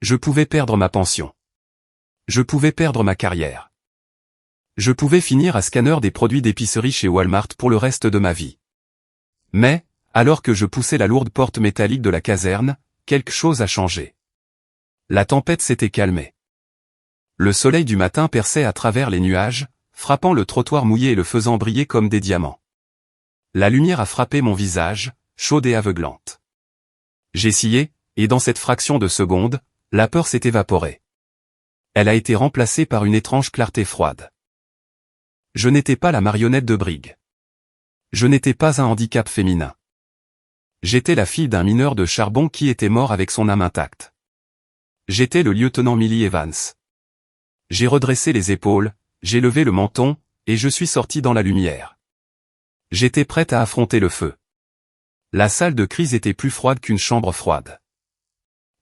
Je pouvais perdre ma pension. Je pouvais perdre ma carrière. Je pouvais finir à scanner des produits d'épicerie chez Walmart pour le reste de ma vie. Mais, alors que je poussais la lourde porte métallique de la caserne, quelque chose a changé. La tempête s'était calmée. Le soleil du matin perçait à travers les nuages, frappant le trottoir mouillé et le faisant briller comme des diamants. La lumière a frappé mon visage, chaude et aveuglante. J'ai scié, et dans cette fraction de seconde, la peur s'est évaporée. Elle a été remplacée par une étrange clarté froide. Je n'étais pas la marionnette de Briggs. Je n'étais pas un handicap féminin. J'étais la fille d'un mineur de charbon qui était mort avec son âme intacte. J'étais le lieutenant Millie Evans. J'ai redressé les épaules, j'ai levé le menton, et je suis sorti dans la lumière. J'étais prête à affronter le feu. La salle de crise était plus froide qu'une chambre froide.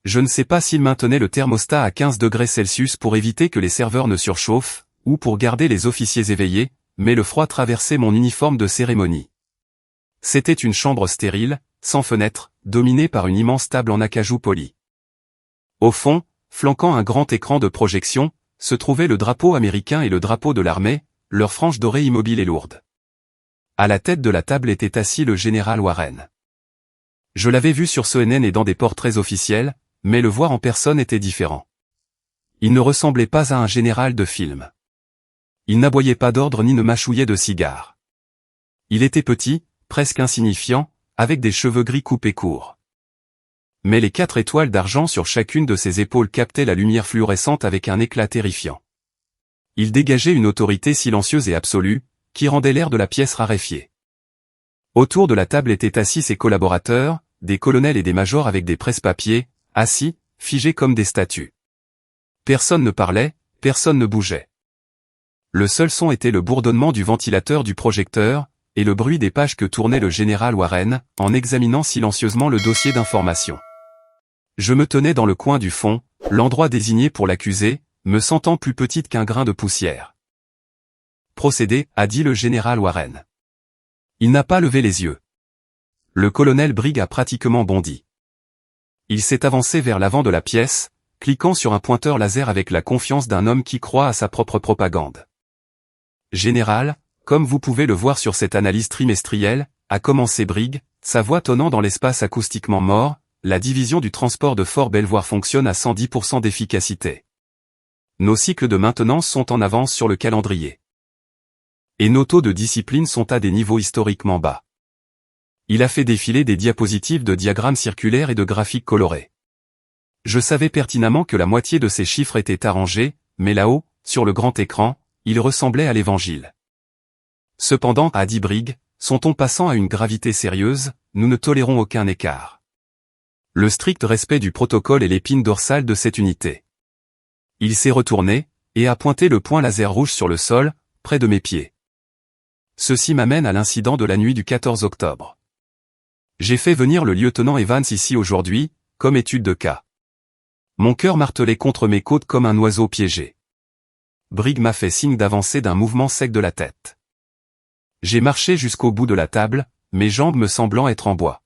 Je ne sais pas s'il maintenait le thermostat à 15 degrés Celsius pour éviter que les serveurs ne surchauffent, ou pour garder les officiers éveillés, mais le froid traversait mon uniforme de cérémonie. C'était une chambre stérile, sans fenêtre, dominée par une immense table en acajou poli. Au fond, flanquant un grand écran de projection, se trouvaient le drapeau américain et le drapeau de l'armée, leurs franges dorées immobiles et lourdes. À la tête de la table était assis le général Warren. Je l'avais vu sur CNN et dans des portraits officiels, mais le voir en personne était différent. Il ne ressemblait pas à un général de film. Il n'aboyait pas d'ordre ni ne mâchouillait de cigare. Il était petit, presque insignifiant, avec des cheveux gris coupés courts. Mais les 4 étoiles d'argent sur chacune de ses épaules captaient la lumière fluorescente avec un éclat terrifiant. Il dégageait une autorité silencieuse et absolue, qui rendait l'air de la pièce raréfié. Autour de la table étaient assis ses collaborateurs, des colonels et des majors avec des presse-papiers, assis, figés comme des statues. Personne ne parlait, personne ne bougeait. Le seul son était le bourdonnement du ventilateur du projecteur, et le bruit des pages que tournait le général Warren, en examinant silencieusement le dossier d'information. Je me tenais dans le coin du fond, l'endroit désigné pour l'accusé, me sentant plus petite qu'un grain de poussière. Procédez, a dit le général Warren. Il n'a pas levé les yeux. Le colonel Briggs a pratiquement bondi. Il s'est avancé vers l'avant de la pièce, cliquant sur un pointeur laser avec la confiance d'un homme qui croit à sa propre propagande. Général, comme vous pouvez le voir sur cette analyse trimestrielle, a commencé Briggs, sa voix tonnant dans l'espace acoustiquement mort, la division du transport de Fort Belvoir fonctionne à 110% d'efficacité. Nos cycles de maintenance sont en avance sur le calendrier. Et nos taux de discipline sont à des niveaux historiquement bas. Il a fait défiler des diapositives de diagrammes circulaires et de graphiques colorés. Je savais pertinemment que la moitié de ces chiffres étaient arrangés, mais là-haut, sur le grand écran, ils ressemblaient à l'Évangile. Cependant, a dit Briggs, son ton passant à une gravité sérieuse, nous ne tolérons aucun écart. Le strict respect du protocole est l'épine dorsale de cette unité. Il s'est retourné, et a pointé le point laser rouge sur le sol, près de mes pieds. Ceci m'amène à l'incident de la nuit du 14 octobre. J'ai fait venir le lieutenant Evans ici aujourd'hui, comme étude de cas. Mon cœur martelait contre mes côtes comme un oiseau piégé. Briggs m'a fait signe d'avancer d'un mouvement sec de la tête. J'ai marché jusqu'au bout de la table, mes jambes me semblant être en bois.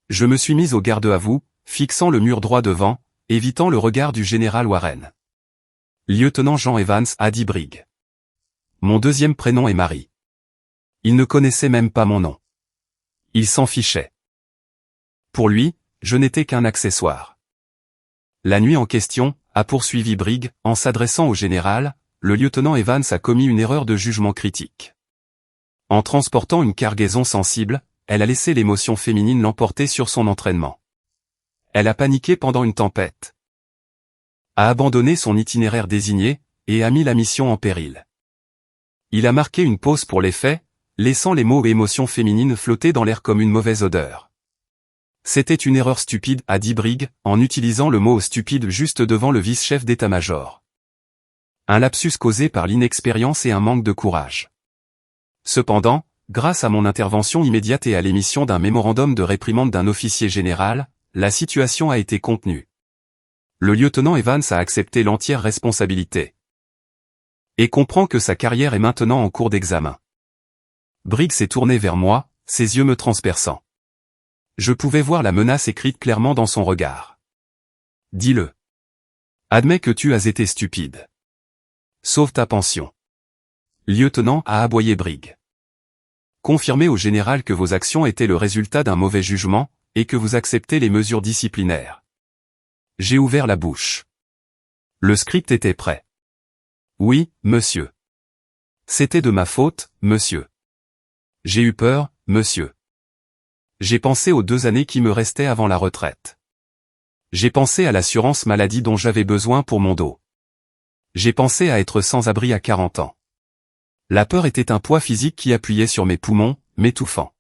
Je me suis mis au garde à vous, fixant le mur droit devant, évitant le regard du général Warren. Lieutenant Jean Evans, a dit Briggs. Mon deuxième prénom est Marie. Il ne connaissait même pas mon nom. Il s'en fichait. Pour lui, je n'étais qu'un accessoire. La nuit en question, a poursuivi Briggs, en s'adressant au général, le lieutenant Evans a commis une erreur de jugement critique. En transportant une cargaison sensible, elle a laissé l'émotion féminine l'emporter sur son entraînement. Elle a paniqué pendant une tempête. A abandonné son itinéraire désigné, et a mis la mission en péril. Il a marqué une pause pour les faits, laissant les mots et émotions féminines flotter dans l'air comme une mauvaise odeur. C'était une erreur stupide, a dit Briggs, en utilisant le mot stupide juste devant le vice-chef d'état-major. Un lapsus causé par l'inexpérience et un manque de courage. Cependant, grâce à mon intervention immédiate et à l'émission d'un mémorandum de réprimande d'un officier général, la situation a été contenue. Le lieutenant Evans a accepté l'entière responsabilité. Et comprend que sa carrière est maintenant en cours d'examen. Briggs s'est tourné vers moi, ses yeux me transperçant. Je pouvais voir la menace écrite clairement dans son regard. Dis-le. Admets que tu as été stupide. Sauve ta pension. Lieutenant, a aboyé Briggs. Confirmez au général que vos actions étaient le résultat d'un mauvais jugement, et que vous acceptez les mesures disciplinaires. J'ai ouvert la bouche. Le script était prêt. Oui, monsieur. C'était de ma faute, monsieur. J'ai eu peur, monsieur. J'ai pensé aux 2 années qui me restaient avant la retraite. J'ai pensé à l'assurance maladie dont j'avais besoin pour mon dos. J'ai pensé à être sans abri à 40 ans. La peur était un poids physique qui appuyait sur mes poumons, m'étouffant.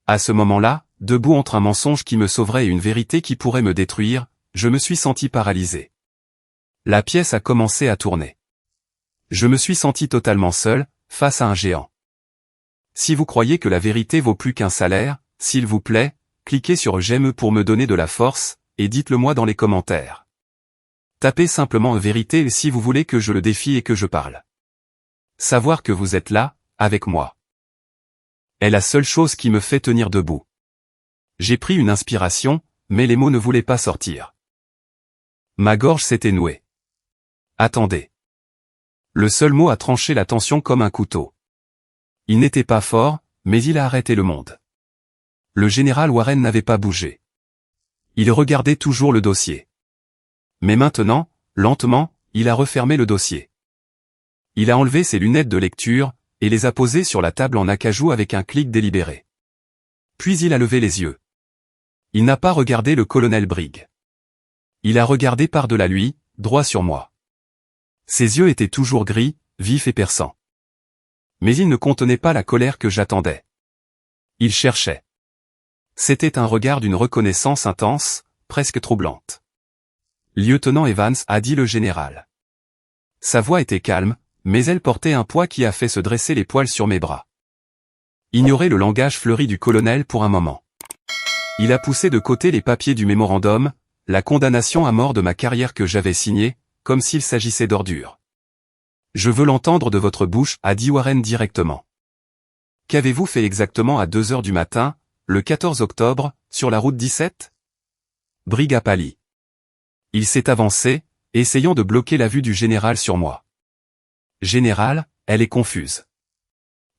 À ce moment-là, debout entre un mensonge qui me sauverait et une vérité qui pourrait me détruire, je me suis senti paralysé. La pièce a commencé à tourner. Je me suis senti totalement seul, face à un géant. Si vous croyez que la vérité vaut plus qu'un salaire, s'il vous plaît, cliquez sur j'aime pour me donner de la force, et dites-le moi dans les commentaires. Tapez simplement vérité si vous voulez que je le défie et que je parle. Savoir que vous êtes là, avec moi, est la seule chose qui me fait tenir debout. J'ai pris une inspiration, mais les mots ne voulaient pas sortir. Ma gorge s'était nouée. Attendez. Le seul mot a tranché la tension comme un couteau. Il n'était pas fort, mais il a arrêté le monde. Le général Warren n'avait pas bougé. Il regardait toujours le dossier. Mais maintenant, lentement, il a refermé le dossier. Il a enlevé ses lunettes de lecture, et les a posées sur la table en acajou avec un clic délibéré. Puis il a levé les yeux. Il n'a pas regardé le colonel Briggs. Il a regardé par-delà lui, droit sur moi. Ses yeux étaient toujours gris, vifs et perçants. Mais ils ne contenaient pas la colère que j'attendais. Il cherchait. C'était un regard d'une reconnaissance intense, presque troublante. Lieutenant Evans, a dit le général. Sa voix était calme, mais elle portait un poids qui a fait se dresser les poils sur mes bras. Ignorez le langage fleuri du colonel pour un moment. Il a poussé de côté les papiers du mémorandum, la condamnation à mort de ma carrière que j'avais signée, comme s'il s'agissait d'ordures. Je veux l'entendre de votre bouche, a dit Warren directement. Qu'avez-vous fait exactement à 2 heures du matin, le 14 octobre, sur la route 17 ? Briggs a pâli. Il s'est avancé, essayant de bloquer la vue du général sur moi. Général, elle est confuse.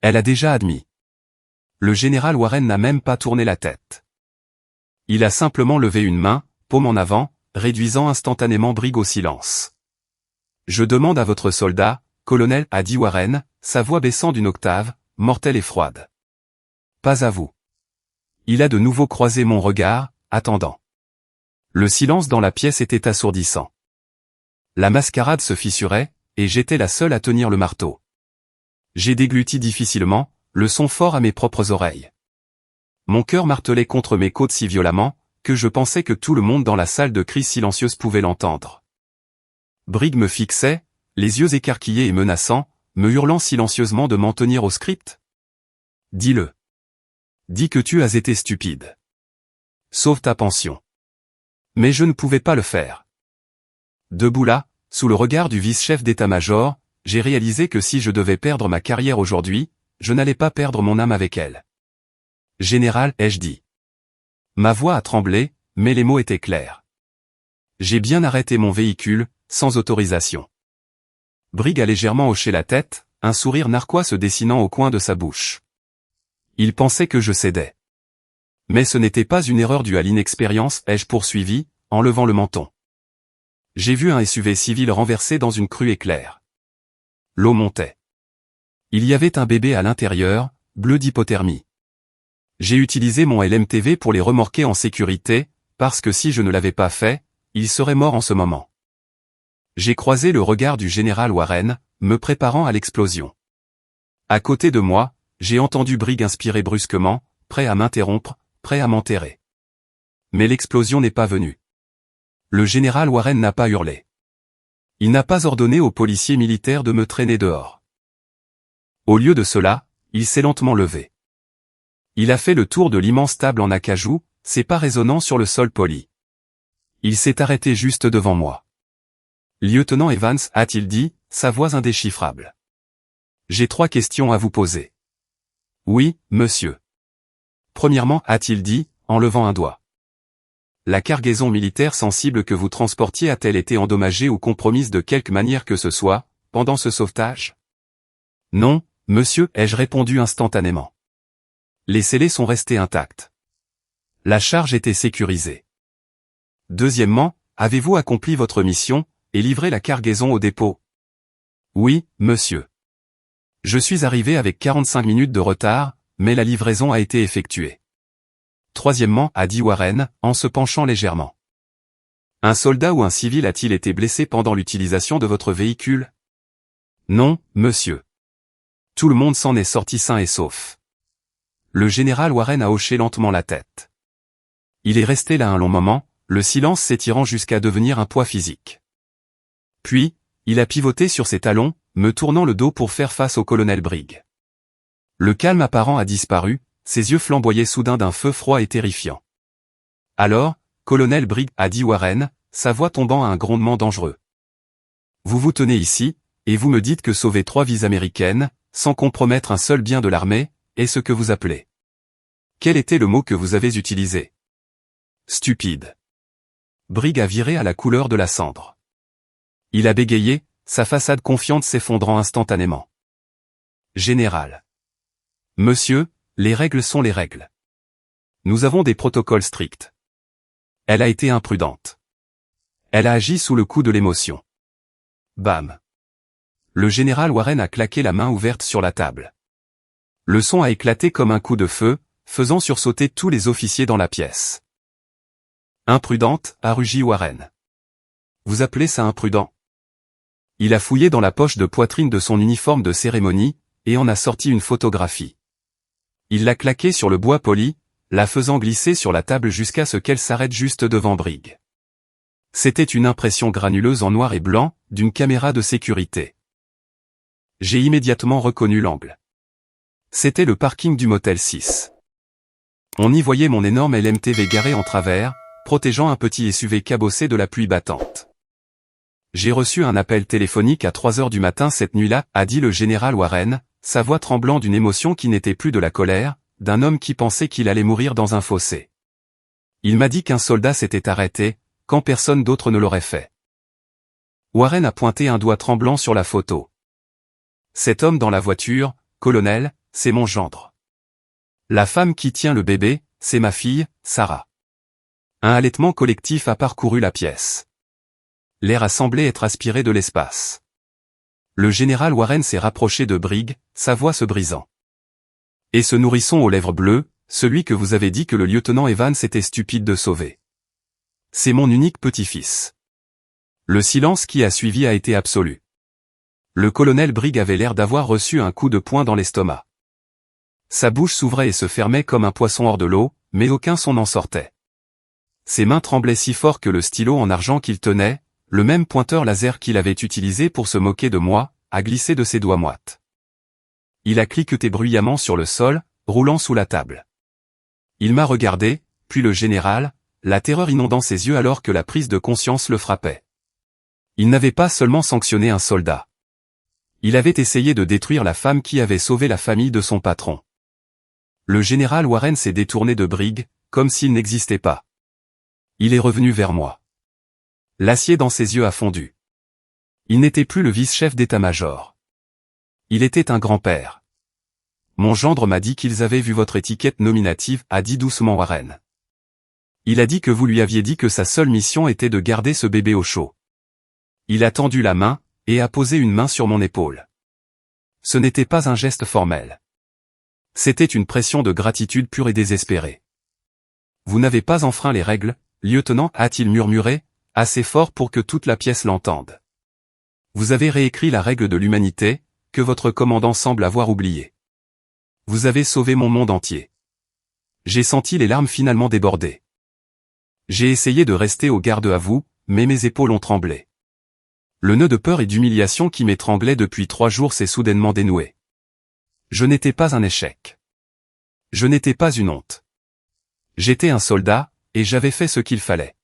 Elle a déjà admis. Le général Warren n'a même pas tourné la tête. Il a simplement levé une main, paume en avant, réduisant instantanément Briggs au silence. Je demande à votre soldat, colonel, a dit Warren, sa voix baissant d'une octave, mortelle et froide. Pas à vous. Il a de nouveau croisé mon regard, attendant. Le silence dans la pièce était assourdissant. La mascarade se fissurait, et j'étais la seule à tenir le marteau. J'ai dégluti difficilement, le son fort à mes propres oreilles. Mon cœur martelait contre mes côtes si violemment, que je pensais que tout le monde dans la salle de crise silencieuse pouvait l'entendre. Briggs me fixait, les yeux écarquillés et menaçants, me hurlant silencieusement de m'en tenir au script. Dis-le. Dis que tu as été stupide. Sauve ta pension. Mais je ne pouvais pas le faire. Debout là, sous le regard du vice-chef d'état-major, j'ai réalisé que si je devais perdre ma carrière aujourd'hui, je n'allais pas perdre mon âme avec elle. Général, ai-je dit. Ma voix a tremblé, mais les mots étaient clairs. J'ai bien arrêté mon véhicule, sans autorisation. Briggs a légèrement hoché la tête, un sourire narquois se dessinant au coin de sa bouche. Il pensait que je cédais. Mais ce n'était pas une erreur due à l'inexpérience, ai-je poursuivi, en levant le menton. J'ai vu un SUV civil renversé dans une crue éclair. L'eau montait. Il y avait un bébé à l'intérieur, bleu d'hypothermie. J'ai utilisé mon LMTV pour les remorquer en sécurité, parce que si je ne l'avais pas fait, il serait mort en ce moment. J'ai croisé le regard du général Warren, me préparant à l'explosion. À côté de moi, j'ai entendu Briggs inspirer brusquement, prêt à m'interrompre, prêt à m'enterrer. Mais l'explosion n'est pas venue. Le général Warren n'a pas hurlé. Il n'a pas ordonné aux policiers militaires de me traîner dehors. Au lieu de cela, il s'est lentement levé. Il a fait le tour de l'immense table en acajou, ses pas résonnant sur le sol poli. Il s'est arrêté juste devant moi. Lieutenant Evans, a-t-il dit, sa voix indéchiffrable. J'ai 3 questions à vous poser. Oui, monsieur. Premièrement, a-t-il dit, en levant un doigt. La cargaison militaire sensible que vous transportiez a-t-elle été endommagée ou compromise de quelque manière que ce soit, pendant ce sauvetage? Non, monsieur, ai-je répondu instantanément. Les scellés sont restés intacts. La charge était sécurisée. Deuxièmement, avez-vous accompli votre mission, et livré la cargaison au dépôt? Oui, monsieur. Je suis arrivé avec 45 minutes de retard, mais la livraison a été effectuée. Troisièmement, a dit Warren, en se penchant légèrement. Un soldat ou un civil a-t-il été blessé pendant l'utilisation de votre véhicule? Non, monsieur. Tout le monde s'en est sorti sain et sauf. Le général Warren a hoché lentement la tête. Il est resté là un long moment, le silence s'étirant jusqu'à devenir un poids physique. Puis, il a pivoté sur ses talons, me tournant le dos pour faire face au colonel Briggs. Le calme apparent a disparu, ses yeux flamboyaient soudain d'un feu froid et terrifiant. Alors, colonel Briggs, a dit Warren, sa voix tombant à un grondement dangereux. Vous vous tenez ici, et vous me dites que sauver 3 vies américaines, sans compromettre un seul bien de l'armée, est ce que vous appelez. Quel était le mot que vous avez utilisé? Stupide. Briggs a viré à la couleur de la cendre. Il a bégayé, sa façade confiante s'effondrant instantanément. Général. Monsieur, les règles sont les règles. Nous avons des protocoles stricts. Elle a été imprudente. Elle a agi sous le coup de l'émotion. Bam. Le général Warren a claqué la main ouverte sur la table. Le son a éclaté comme un coup de feu, faisant sursauter tous les officiers dans la pièce. Imprudente, a rugi Warren. Vous appelez ça imprudent? Il a fouillé dans la poche de poitrine de son uniforme de cérémonie, et en a sorti une photographie. Il l'a claquée sur le bois poli, la faisant glisser sur la table jusqu'à ce qu'elle s'arrête juste devant Briggs. C'était une impression granuleuse en noir et blanc, d'une caméra de sécurité. J'ai immédiatement reconnu l'angle. C'était le parking du motel 6. On y voyait mon énorme LMTV garé en travers, protégeant un petit SUV cabossé de la pluie battante. J'ai reçu un appel téléphonique à 3 heures du matin cette nuit-là, a dit le général Warren, sa voix tremblant d'une émotion qui n'était plus de la colère, d'un homme qui pensait qu'il allait mourir dans un fossé. Il m'a dit qu'un soldat s'était arrêté, quand personne d'autre ne l'aurait fait. Warren a pointé un doigt tremblant sur la photo. Cet homme dans la voiture, colonel, c'est mon gendre. La femme qui tient le bébé, c'est ma fille, Sarah. Un halètement collectif a parcouru la pièce. L'air a semblé être aspiré de l'espace. Le général Warren s'est rapproché de Briggs, sa voix se brisant. Et ce nourrisson aux lèvres bleues, celui que vous avez dit que le lieutenant Evans était stupide de sauver. C'est mon unique petit-fils. Le silence qui a suivi a été absolu. Le colonel Briggs avait l'air d'avoir reçu un coup de poing dans l'estomac. Sa bouche s'ouvrait et se fermait comme un poisson hors de l'eau, mais aucun son n'en sortait. Ses mains tremblaient si fort que le stylo en argent qu'il tenait, le même pointeur laser qu'il avait utilisé pour se moquer de moi, a glissé de ses doigts moites. Il a cliqueté bruyamment sur le sol, roulant sous la table. Il m'a regardé, puis le général, la terreur inondant ses yeux alors que la prise de conscience le frappait. Il n'avait pas seulement sanctionné un soldat. Il avait essayé de détruire la femme qui avait sauvé la famille de son patron. Le général Warren s'est détourné de Briggs, comme s'il n'existait pas. Il est revenu vers moi. L'acier dans ses yeux a fondu. Il n'était plus le vice-chef d'état-major. Il était un grand-père. Mon gendre m'a dit qu'ils avaient vu votre étiquette nominative, a dit doucement Warren. Il a dit que vous lui aviez dit que sa seule mission était de garder ce bébé au chaud. Il a tendu la main, et a posé une main sur mon épaule. Ce n'était pas un geste formel. C'était une pression de gratitude pure et désespérée. Vous n'avez pas enfreint les règles, lieutenant, a-t-il murmuré, assez fort pour que toute la pièce l'entende. Vous avez réécrit la règle de l'humanité, que votre commandant semble avoir oubliée. Vous avez sauvé mon monde entier. J'ai senti les larmes finalement déborder. J'ai essayé de rester au garde à vous, mais mes épaules ont tremblé. Le nœud de peur et d'humiliation qui m'étranglait depuis 3 jours s'est soudainement dénoué. Je n'étais pas un échec. Je n'étais pas une honte. J'étais un soldat, et j'avais fait ce qu'il fallait.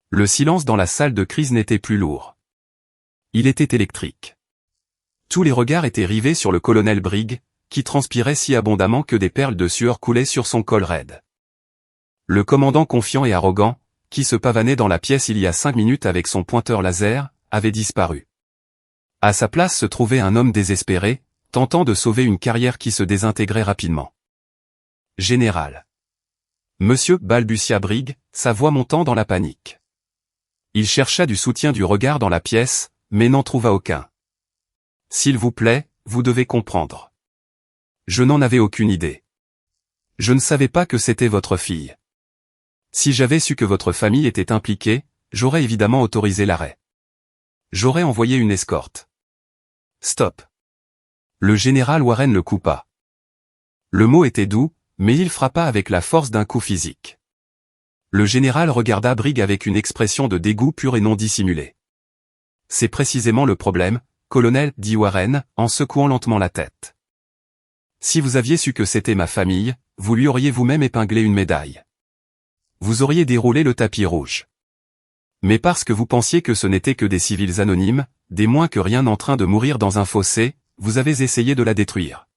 Le silence dans la salle de crise n'était plus lourd. Il était électrique. Tous les regards étaient rivés sur le colonel Briggs, qui transpirait si abondamment que des perles de sueur coulaient sur son col raide. Le commandant confiant et arrogant, qui se pavanait dans la pièce il y a 5 minutes avec son pointeur laser, avait disparu. À sa place se trouvait un homme désespéré, tentant de sauver une carrière qui se désintégrait rapidement. Général. Monsieur, balbutia Briggs, sa voix montant dans la panique. Il chercha du soutien du regard dans la pièce, mais n'en trouva aucun. S'il vous plaît, vous devez comprendre. Je n'en avais aucune idée. Je ne savais pas que c'était votre fille. Si j'avais su que votre famille était impliquée, j'aurais évidemment autorisé l'arrêt. J'aurais envoyé une escorte. Stop. Le général Warren le coupa. Le mot était doux, mais il frappa avec la force d'un coup physique. Le général regarda Briggs avec une expression de dégoût pur et non dissimulé. C'est précisément le problème, colonel, dit Warren, en secouant lentement la tête. Si vous aviez su que c'était ma famille, vous lui auriez vous-même épinglé une médaille. Vous auriez déroulé le tapis rouge. Mais parce que vous pensiez que ce n'étaient que des civils anonymes, des moins que rien en train de mourir dans un fossé, vous avez essayé de la détruire.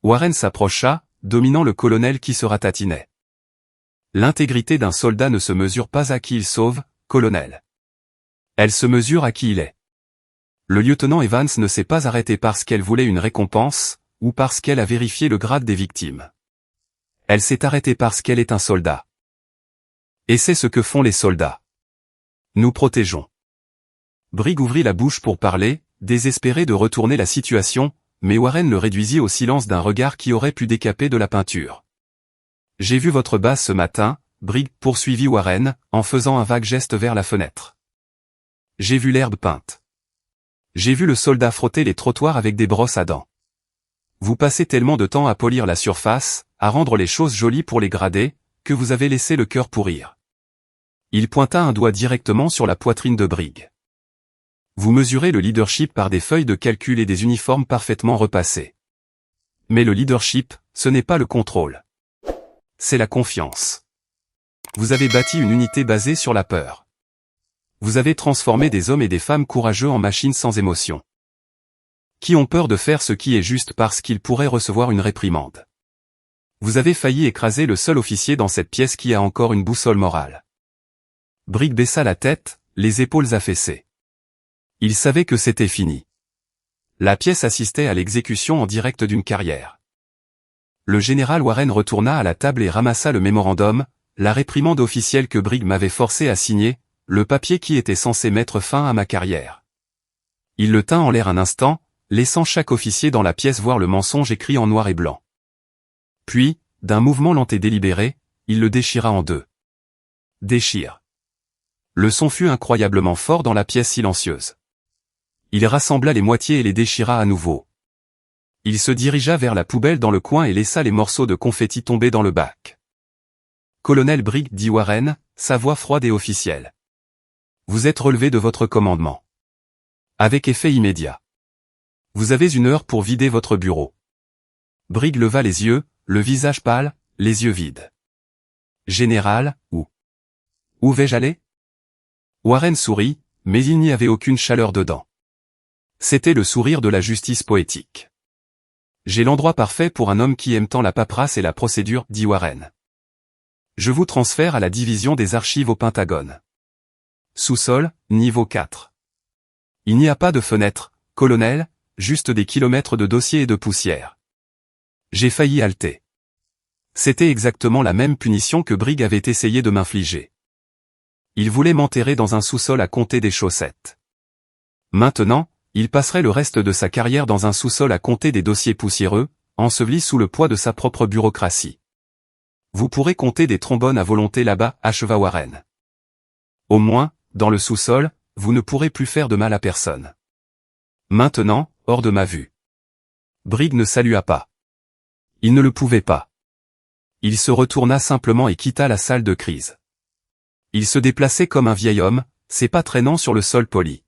Warren s'approcha, dominant le colonel qui se ratatinait. L'intégrité d'un soldat ne se mesure pas à qui il sauve, colonel. Elle se mesure à qui il est. Le lieutenant Evans ne s'est pas arrêté parce qu'elle voulait une récompense, ou parce qu'elle a vérifié le grade des victimes. Elle s'est arrêtée parce qu'elle est un soldat. Et c'est ce que font les soldats. Nous protégeons. Briggs ouvrit la bouche pour parler, désespéré de retourner la situation, mais Warren le réduisit au silence d'un regard qui aurait pu décaper de la peinture. J'ai vu votre base ce matin, Briggs, poursuivit Warren, en faisant un vague geste vers la fenêtre. J'ai vu l'herbe peinte. J'ai vu le soldat frotter les trottoirs avec des brosses à dents. Vous passez tellement de temps à polir la surface, à rendre les choses jolies pour les grader, que vous avez laissé le cœur pourrir. Il pointa un doigt directement sur la poitrine de Briggs. Vous mesurez le leadership par des feuilles de calcul et des uniformes parfaitement repassés. Mais le leadership, ce n'est pas le contrôle. C'est la confiance. Vous avez bâti une unité basée sur la peur. Vous avez transformé des hommes et des femmes courageux en machines sans émotion, qui ont peur de faire ce qui est juste parce qu'ils pourraient recevoir une réprimande. Vous avez failli écraser le seul officier dans cette pièce qui a encore une boussole morale. Briggs baissa la tête, les épaules affaissées. Il savait que c'était fini. La pièce assistait à l'exécution en direct d'une carrière. Le général Warren retourna à la table et ramassa le mémorandum, la réprimande officielle que Briggs m'avait forcé à signer, le papier qui était censé mettre fin à ma carrière. Il le tint en l'air un instant, laissant chaque officier dans la pièce voir le mensonge écrit en noir et blanc. Puis, d'un mouvement lent et délibéré, il le déchira en deux. Déchire. Le son fut incroyablement fort dans la pièce silencieuse. Il rassembla les moitiés et les déchira à nouveau. Il se dirigea vers la poubelle dans le coin et laissa les morceaux de confetti tomber dans le bac. Colonel Briggs, dit Warren, sa voix froide et officielle. Vous êtes relevé de votre commandement. Avec effet immédiat. Vous avez 1 heure pour vider votre bureau. Briggs leva les yeux, le visage pâle, les yeux vides. Général, où vais-je aller? Warren sourit, mais il n'y avait aucune chaleur dedans. C'était le sourire de la justice poétique. J'ai l'endroit parfait pour un homme qui aime tant la paperasse et la procédure, dit Warren. Je vous transfère à la division des archives au Pentagone. Sous-sol, niveau 4. Il n'y a pas de fenêtre, colonel, juste des kilomètres de dossiers et de poussière. J'ai failli halter. C'était exactement la même punition que Briggs avait essayé de m'infliger. Il voulait m'enterrer dans un sous-sol à compter des chaussettes. Maintenant, il passerait le reste de sa carrière dans un sous-sol à compter des dossiers poussiéreux, enseveli sous le poids de sa propre bureaucratie. Vous pourrez compter des trombones à volonté là-bas, acheva Warren. Au moins, dans le sous-sol, vous ne pourrez plus faire de mal à personne. Maintenant, hors de ma vue. Briggs ne salua pas. Il ne le pouvait pas. Il se retourna simplement et quitta la salle de crise. Il se déplaçait comme un vieil homme, ses pas traînant sur le sol poli.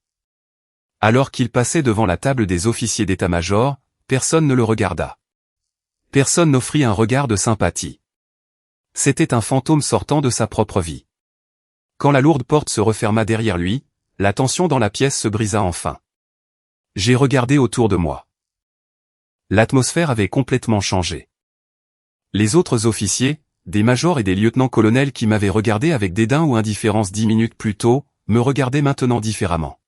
Alors qu'il passait devant la table des officiers d'état-major, personne ne le regarda. Personne n'offrit un regard de sympathie. C'était un fantôme sortant de sa propre vie. Quand la lourde porte se referma derrière lui, la tension dans la pièce se brisa enfin. J'ai regardé autour de moi. L'atmosphère avait complètement changé. Les autres officiers, des majors et des lieutenants-colonels qui m'avaient regardé avec dédain ou indifférence 10 minutes plus tôt, me regardaient maintenant différemment.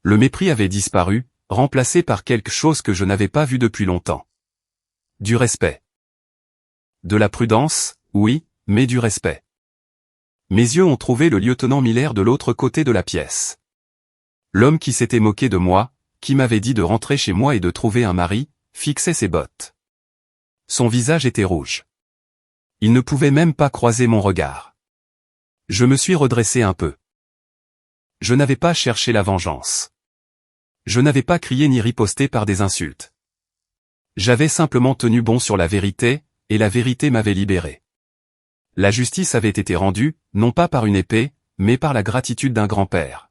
Le mépris avait disparu, remplacé par quelque chose que je n'avais pas vu depuis longtemps. Du respect. De la prudence, oui, mais du respect. Mes yeux ont trouvé le lieutenant Miller de l'autre côté de la pièce. L'homme qui s'était moqué de moi, qui m'avait dit de rentrer chez moi et de trouver un mari, fixait ses bottes. Son visage était rouge. Il ne pouvait même pas croiser mon regard. Je me suis redressé un peu. Je n'avais pas cherché la vengeance. Je n'avais pas crié ni riposté par des insultes. J'avais simplement tenu bon sur la vérité, et la vérité m'avait libéré. La justice avait été rendue, non pas par une épée, mais par la gratitude d'un grand-père.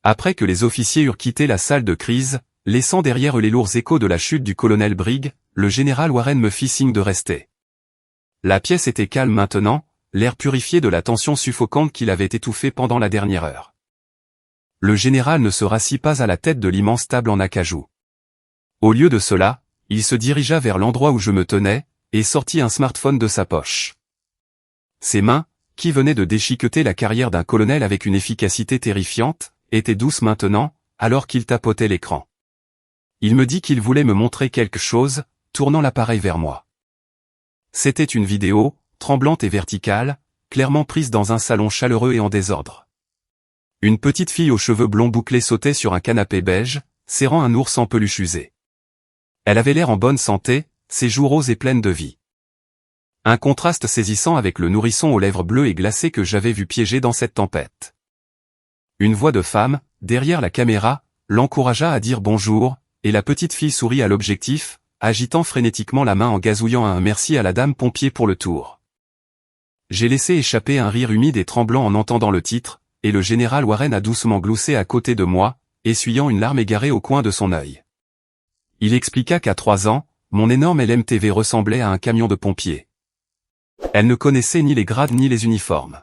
Après que les officiers eurent quitté la salle de crise, laissant derrière eux les lourds échos de la chute du colonel Briggs, le général Warren me fit signe de rester. La pièce était calme maintenant, l'air purifié de la tension suffocante qu'il avait étouffée pendant la dernière heure. Le général ne se rassit pas à la tête de l'immense table en acajou. Au lieu de cela, il se dirigea vers l'endroit où je me tenais, et sortit un smartphone de sa poche. Ses mains, qui venaient de déchiqueter la carrière d'un colonel avec une efficacité terrifiante, étaient douces maintenant, alors qu'il tapotait l'écran. Il me dit qu'il voulait me montrer quelque chose, tournant l'appareil vers moi. C'était une vidéo, tremblante et verticale, clairement prise dans un salon chaleureux et en désordre. Une petite fille aux cheveux blonds bouclés sautait sur un canapé beige, serrant un ours en peluche usé. Elle avait l'air en bonne santé, ses joues roses et pleines de vie. Un contraste saisissant avec le nourrisson aux lèvres bleues et glacées que j'avais vu piéger dans cette tempête. Une voix de femme, derrière la caméra, l'encouragea à dire bonjour, et la petite fille sourit à l'objectif, agitant frénétiquement la main en gazouillant un merci à la dame pompier pour le tour. J'ai laissé échapper un rire humide et tremblant en entendant le titre, et le général Warren a doucement gloussé à côté de moi, essuyant une larme égarée au coin de son œil. Il expliqua qu'à 3 ans, mon énorme LMTV ressemblait à un camion de pompiers. Elle ne connaissait ni les grades ni les uniformes.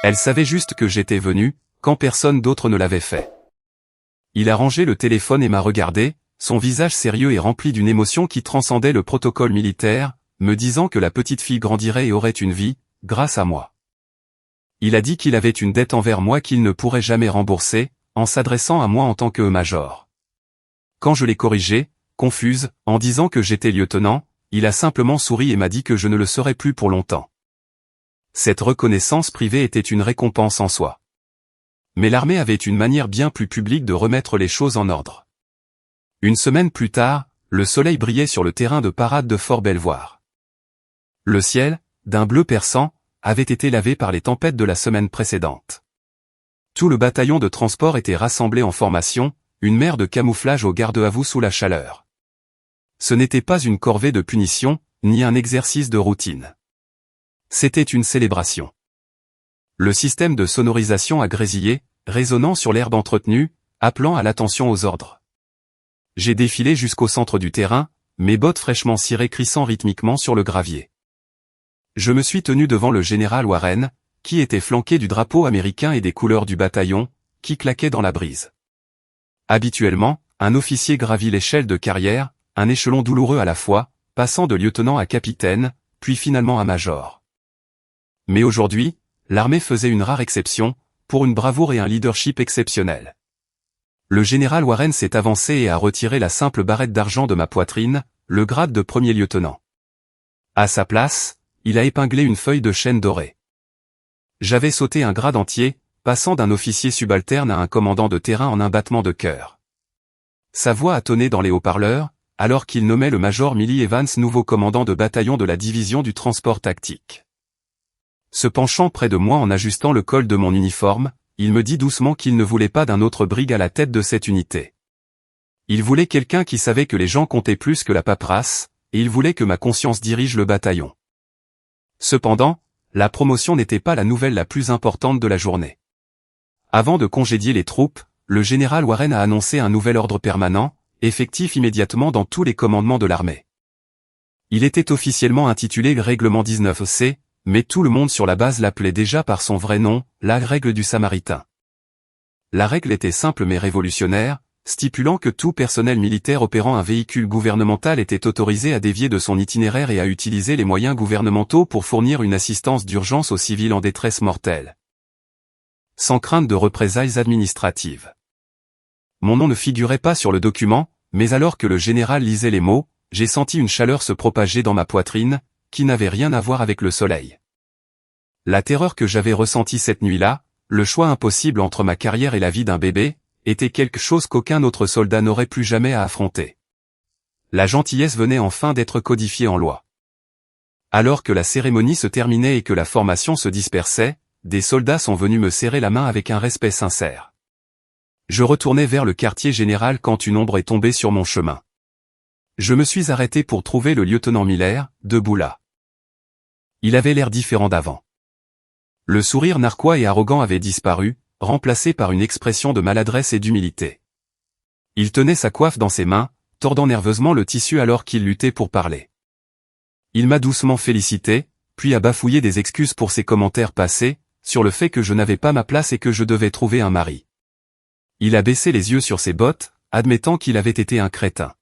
Elle savait juste que j'étais venu, quand personne d'autre ne l'avait fait. Il a rangé le téléphone et m'a regardé, son visage sérieux et rempli d'une émotion qui transcendait le protocole militaire, me disant que la petite fille grandirait et aurait une vie, grâce à moi. Il a dit qu'il avait une dette envers moi qu'il ne pourrait jamais rembourser, en s'adressant à moi en tant que major. Quand je l'ai corrigé, confuse, en disant que j'étais lieutenant, il a simplement souri et m'a dit que je ne le serais plus pour longtemps. Cette reconnaissance privée était une récompense en soi. Mais l'armée avait une manière bien plus publique de remettre les choses en ordre. Une semaine plus tard, le soleil brillait sur le terrain de parade de Fort Belvoir. Le ciel, d'un bleu perçant, avait été lavé par les tempêtes de la semaine précédente. Tout le bataillon de transport était rassemblé en formation, une mer de camouflage au garde-à-vous sous la chaleur. Ce n'était pas une corvée de punition, ni un exercice de routine. C'était une célébration. Le système de sonorisation a grésillé, résonnant sur l'herbe entretenue, appelant à l'attention aux ordres. J'ai défilé jusqu'au centre du terrain, mes bottes fraîchement cirées crissant rythmiquement sur le gravier. Je me suis tenu devant le général Warren, qui était flanqué du drapeau américain et des couleurs du bataillon, qui claquaient dans la brise. Habituellement, un officier gravit l'échelle de carrière, un échelon douloureux à la fois, passant de lieutenant à capitaine, puis finalement à major. Mais aujourd'hui, l'armée faisait une rare exception, pour une bravoure et un leadership exceptionnel. Le général Warren s'est avancé et a retiré la simple barrette d'argent de ma poitrine, le grade de premier lieutenant. À sa place, il a épinglé une feuille de chêne dorée. J'avais sauté un grade entier, passant d'un officier subalterne à un commandant de terrain en un battement de cœur. Sa voix a tonné dans les haut-parleurs, alors qu'il nommait le major Millie Evans nouveau commandant de bataillon de la division du transport tactique. Se penchant près de moi en ajustant le col de mon uniforme, il me dit doucement qu'il ne voulait pas d'un autre brigue à la tête de cette unité. Il voulait quelqu'un qui savait que les gens comptaient plus que la paperasse, et il voulait que ma conscience dirige le bataillon. Cependant, la promotion n'était pas la nouvelle la plus importante de la journée. Avant de congédier les troupes, le général Warren a annoncé un nouvel ordre permanent, effectif immédiatement dans tous les commandements de l'armée. Il était officiellement intitulé Règlement 19C, mais tout le monde sur la base l'appelait déjà par son vrai nom, la règle du Samaritain. La règle était simple mais révolutionnaire, stipulant que tout personnel militaire opérant un véhicule gouvernemental était autorisé à dévier de son itinéraire et à utiliser les moyens gouvernementaux pour fournir une assistance d'urgence aux civils en détresse mortelle. Sans crainte de représailles administratives. Mon nom ne figurait pas sur le document, mais alors que le général lisait les mots, j'ai senti une chaleur se propager dans ma poitrine, qui n'avait rien à voir avec le soleil. La terreur que j'avais ressentie cette nuit-là, le choix impossible entre ma carrière et la vie d'un bébé, était quelque chose qu'aucun autre soldat n'aurait plus jamais à affronter. La gentillesse venait enfin d'être codifiée en loi. Alors que la cérémonie se terminait et que la formation se dispersait, des soldats sont venus me serrer la main avec un respect sincère. Je retournais vers le quartier général quand une ombre est tombée sur mon chemin. Je me suis arrêté pour trouver le lieutenant Miller, debout là. Il avait l'air différent d'avant. Le sourire narquois et arrogant avait disparu, remplacé par une expression de maladresse et d'humilité. Il tenait sa coiffe dans ses mains, tordant nerveusement le tissu alors qu'il luttait pour parler. Il m'a doucement félicité, puis a bafouillé des excuses pour ses commentaires passés, sur le fait que je n'avais pas ma place et que je devais trouver un mari. Il a baissé les yeux sur ses bottes, admettant qu'il avait été un crétin.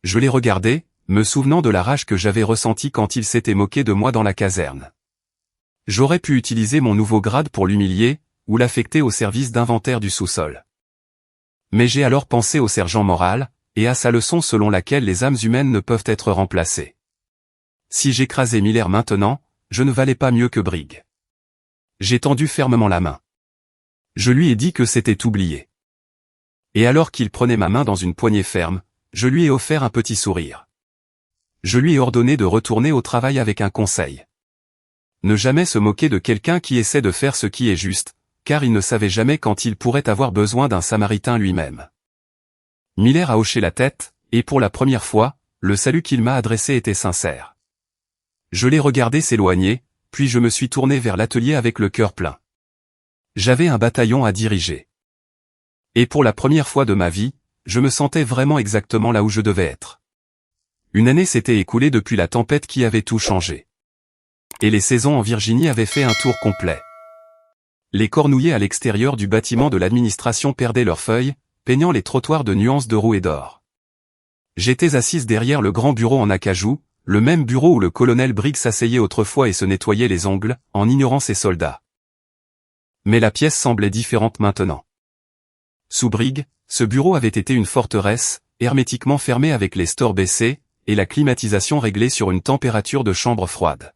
Je l'ai regardé, me souvenant de la rage que j'avais ressentie quand il s'était moqué de moi dans la caserne. J'aurais pu utiliser mon nouveau grade pour l'humilier, ou l'affecter au service d'inventaire du sous-sol. Mais j'ai alors pensé au sergent moral, et à sa leçon selon laquelle les âmes humaines ne peuvent être remplacées. Si j'écrasais Miller maintenant, je ne valais pas mieux que Briggs. J'ai tendu fermement la main. Je lui ai dit que c'était oublié. Et alors qu'il prenait ma main dans une poignée ferme, je lui ai offert un petit sourire. Je lui ai ordonné de retourner au travail avec un conseil. Ne jamais se moquer de quelqu'un qui essaie de faire ce qui est juste, car il ne savait jamais quand il pourrait avoir besoin d'un Samaritain lui-même. Miller a hoché la tête, et pour la première fois, le salut qu'il m'a adressé était sincère. Je l'ai regardé s'éloigner, puis je me suis tourné vers l'atelier avec le cœur plein. J'avais un bataillon à diriger. Et pour la première fois de ma vie, je me sentais vraiment exactement là où je devais être. Une année s'était écoulée depuis la tempête qui avait tout changé. Et les saisons en Virginie avaient fait un tour complet. Les cornouillers à l'extérieur du bâtiment de l'administration perdaient leurs feuilles, peignant les trottoirs de nuances de roux et d'or. J'étais assise derrière le grand bureau en acajou, le même bureau où le colonel Briggs s'asseyait autrefois et se nettoyait les ongles, en ignorant ses soldats. Mais la pièce semblait différente maintenant. Sous Briggs, ce bureau avait été une forteresse, hermétiquement fermée avec les stores baissés, et la climatisation réglée sur une température de chambre froide.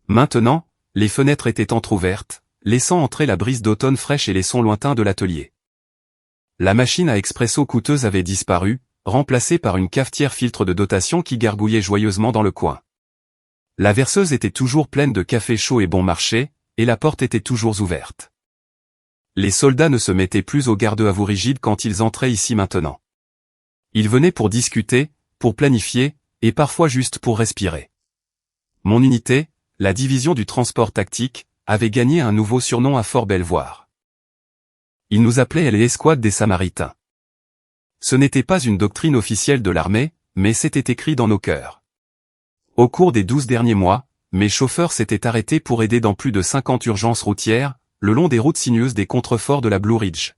Maintenant, les fenêtres étaient entr'ouvertes, laissant entrer la brise d'automne fraîche et les sons lointains de l'atelier. La machine à expresso coûteuse avait disparu, remplacée par une cafetière filtre de dotation qui gargouillait joyeusement dans le coin. La verseuse était toujours pleine de café chaud et bon marché, et la porte était toujours ouverte. Les soldats ne se mettaient plus au garde-à-vous rigide quand ils entraient ici maintenant. Ils venaient pour discuter, pour planifier, et parfois juste pour respirer. Mon unité, la division du transport tactique, avait gagné un nouveau surnom à Fort Belvoir. Ils nous appelaient l'escouade des Samaritains. Ce n'était pas une doctrine officielle de l'armée, mais c'était écrit dans nos cœurs. Au cours des 12 derniers mois, mes chauffeurs s'étaient arrêtés pour aider dans plus de 50 urgences routières, le long des routes sinueuses des contreforts de la Blue Ridge.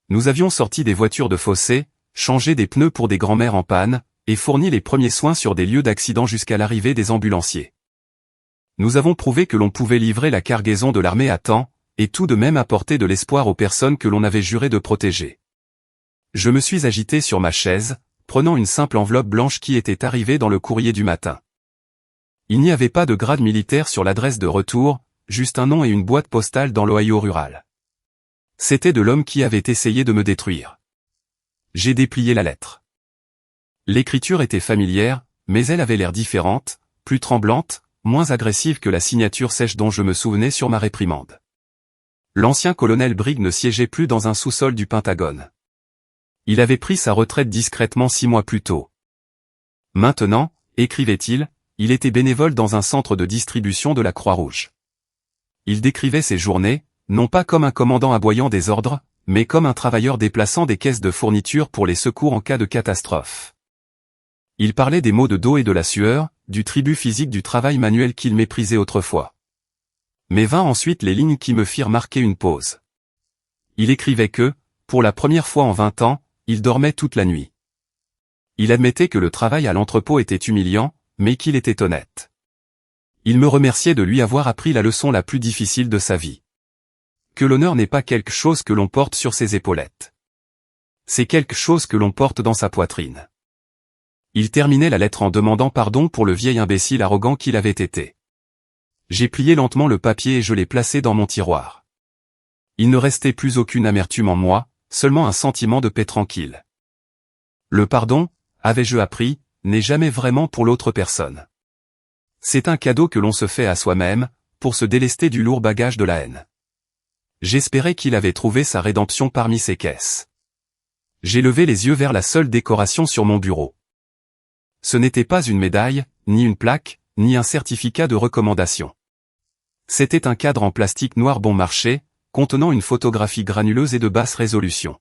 Nous avions sorti des voitures de fossés, changé des pneus pour des grands-mères en panne, et fourni les premiers soins sur des lieux d'accident jusqu'à l'arrivée des ambulanciers. Nous avons prouvé que l'on pouvait livrer la cargaison de l'armée à temps, et tout de même apporter de l'espoir aux personnes que l'on avait juré de protéger. Je me suis agité sur ma chaise, prenant une simple enveloppe blanche qui était arrivée dans le courrier du matin. Il n'y avait pas de grade militaire sur l'adresse de retour, juste un nom et une boîte postale dans l'Ohio rural. C'était de l'homme qui avait essayé de me détruire. J'ai déplié la lettre. L'écriture était familière, mais elle avait l'air différente, plus tremblante, moins agressive que la signature sèche dont je me souvenais sur ma réprimande. L'ancien colonel Briggs ne siégeait plus dans un sous-sol du Pentagone. Il avait pris sa retraite discrètement 6 mois plus tôt. Maintenant, écrivait-il, il était bénévole dans un centre de distribution de la Croix-Rouge. Il décrivait ses journées, non pas comme un commandant aboyant des ordres, mais comme un travailleur déplaçant des caisses de fournitures pour les secours en cas de catastrophe. Il parlait des maux de dos et de la sueur, du tribut physique du travail manuel qu'il méprisait autrefois. Mais vint ensuite les lignes qui me firent marquer une pause. Il écrivait que, pour la première fois en 20 ans, il dormait toute la nuit. Il admettait que le travail à l'entrepôt était humiliant, mais qu'il était honnête. Il me remerciait de lui avoir appris la leçon la plus difficile de sa vie. Que l'honneur n'est pas quelque chose que l'on porte sur ses épaulettes. C'est quelque chose que l'on porte dans sa poitrine. Il terminait la lettre en demandant pardon pour le vieil imbécile arrogant qu'il avait été. J'ai plié lentement le papier et je l'ai placé dans mon tiroir. Il ne restait plus aucune amertume en moi, seulement un sentiment de paix tranquille. Le pardon, avais-je appris, n'est jamais vraiment pour l'autre personne. C'est un cadeau que l'on se fait à soi-même, pour se délester du lourd bagage de la haine. J'espérais qu'il avait trouvé sa rédemption parmi ses caisses. J'ai levé les yeux vers la seule décoration sur mon bureau. Ce n'était pas une médaille, ni une plaque, ni un certificat de recommandation. C'était un cadre en plastique noir bon marché, contenant une photographie granuleuse et de basse résolution.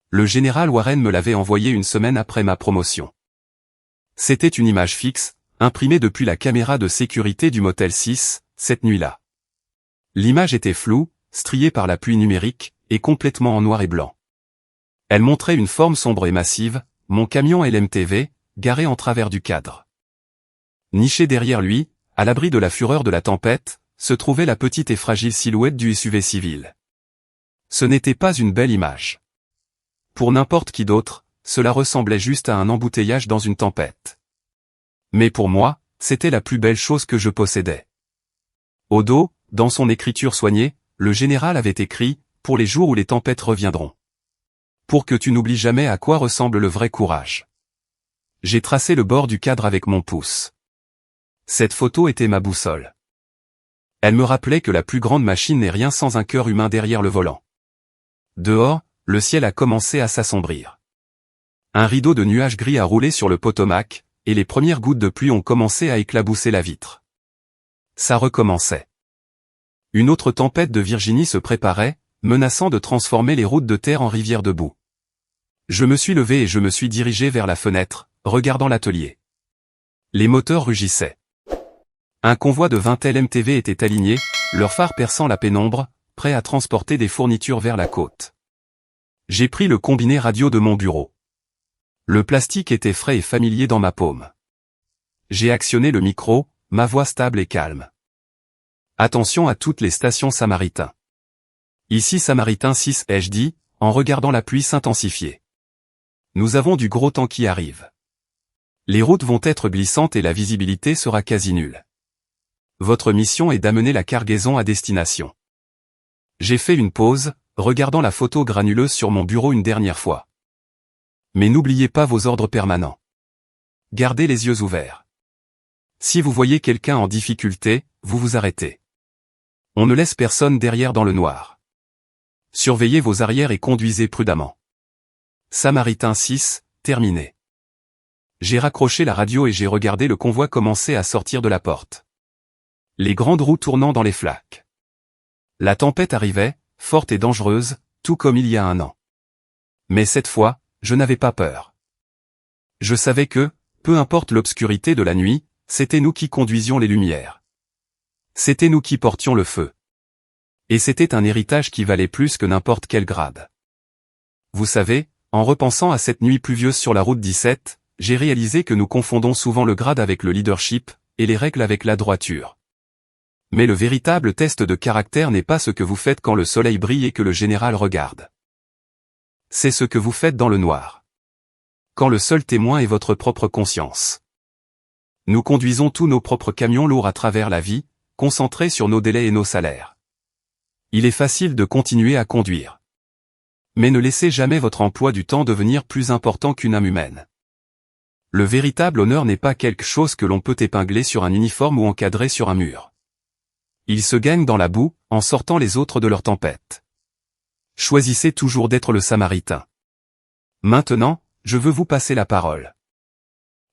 Le général Warren me l'avait envoyé une semaine après ma promotion. C'était une image fixe, imprimée depuis la caméra de sécurité du motel 6, cette nuit-là. L'image était floue, striée par la pluie numérique, et complètement en noir et blanc. Elle montrait une forme sombre et massive, mon camion LMTV, garé en travers du cadre. Niché derrière lui, à l'abri de la fureur de la tempête, se trouvait la petite et fragile silhouette du SUV civil. Ce n'était pas une belle image. Pour n'importe qui d'autre, cela ressemblait juste à un embouteillage dans une tempête. Mais pour moi, c'était la plus belle chose que je possédais. Au dos, dans son écriture soignée, le général avait écrit « Pour les jours où les tempêtes reviendront. Pour que tu n'oublies jamais à quoi ressemble le vrai courage. » J'ai tracé le bord du cadre avec mon pouce. Cette photo était ma boussole. Elle me rappelait que la plus grande machine n'est rien sans un cœur humain derrière le volant. Dehors, le ciel a commencé à s'assombrir. Un rideau de nuages gris a roulé sur le Potomac, et les premières gouttes de pluie ont commencé à éclabousser la vitre. Ça recommençait. Une autre tempête de Virginie se préparait, menaçant de transformer les routes de terre en rivières de boue. Je me suis levé et je me suis dirigé vers la fenêtre, regardant l'atelier. Les moteurs rugissaient. Un convoi de 20 LMTV était aligné, leurs phares perçant la pénombre, prêts à transporter des fournitures vers la côte. J'ai pris le combiné radio de mon bureau. Le plastique était frais et familier dans ma paume. J'ai actionné le micro, ma voix stable et calme. Attention à toutes les stations Samaritain. Ici Samaritain 6, ai-je dit, en regardant la pluie s'intensifier. Nous avons du gros temps qui arrive. Les routes vont être glissantes et la visibilité sera quasi nulle. Votre mission est d'amener la cargaison à destination. J'ai fait une pause, regardant la photo granuleuse sur mon bureau une dernière fois. Mais n'oubliez pas vos ordres permanents. Gardez les yeux ouverts. Si vous voyez quelqu'un en difficulté, vous vous arrêtez. On ne laisse personne derrière dans le noir. Surveillez vos arrières et conduisez prudemment. Samaritain 6, terminé. J'ai raccroché la radio et j'ai regardé le convoi commencer à sortir de la porte. Les grandes roues tournant dans les flaques. La tempête arrivait, forte et dangereuse, tout comme il y a un an. Mais cette fois, je n'avais pas peur. Je savais que, peu importe l'obscurité de la nuit, c'était nous qui conduisions les lumières. C'était nous qui portions le feu. Et c'était un héritage qui valait plus que n'importe quel grade. Vous savez, en repensant à cette nuit pluvieuse sur la route 17, j'ai réalisé que nous confondons souvent le grade avec le leadership, et les règles avec la droiture. Mais le véritable test de caractère n'est pas ce que vous faites quand le soleil brille et que le général regarde. C'est ce que vous faites dans le noir. Quand le seul témoin est votre propre conscience. Nous conduisons tous nos propres camions lourds à travers la vie, concentrés sur nos délais et nos salaires. Il est facile de continuer à conduire. Mais ne laissez jamais votre emploi du temps devenir plus important qu'une âme humaine. Le véritable honneur n'est pas quelque chose que l'on peut épingler sur un uniforme ou encadrer sur un mur. Il se gagne dans la boue, en sortant les autres de leur tempête. Choisissez toujours d'être le Samaritain. Maintenant, je veux vous passer la parole.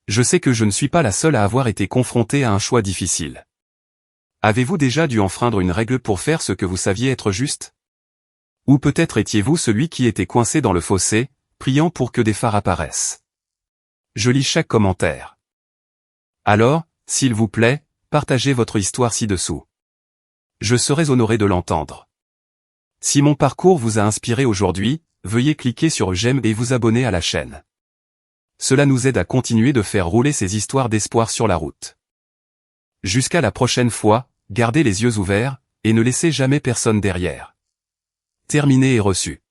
Je sais que je ne suis pas la seule à avoir été confrontée à un choix difficile. Avez-vous déjà dû enfreindre une règle pour faire ce que vous saviez être juste? Ou peut-être étiez-vous celui qui était coincé dans le fossé, priant pour que des phares apparaissent? Je lis chaque commentaire. Alors, s'il vous plaît, partagez votre histoire ci-dessous. Je serais honoré de l'entendre. Si mon parcours vous a inspiré aujourd'hui, veuillez cliquer sur j'aime et vous abonner à la chaîne. Cela nous aide à continuer de faire rouler ces histoires d'espoir sur la route. Jusqu'à la prochaine fois, gardez les yeux ouverts, et ne laissez jamais personne derrière. Terminé et reçu.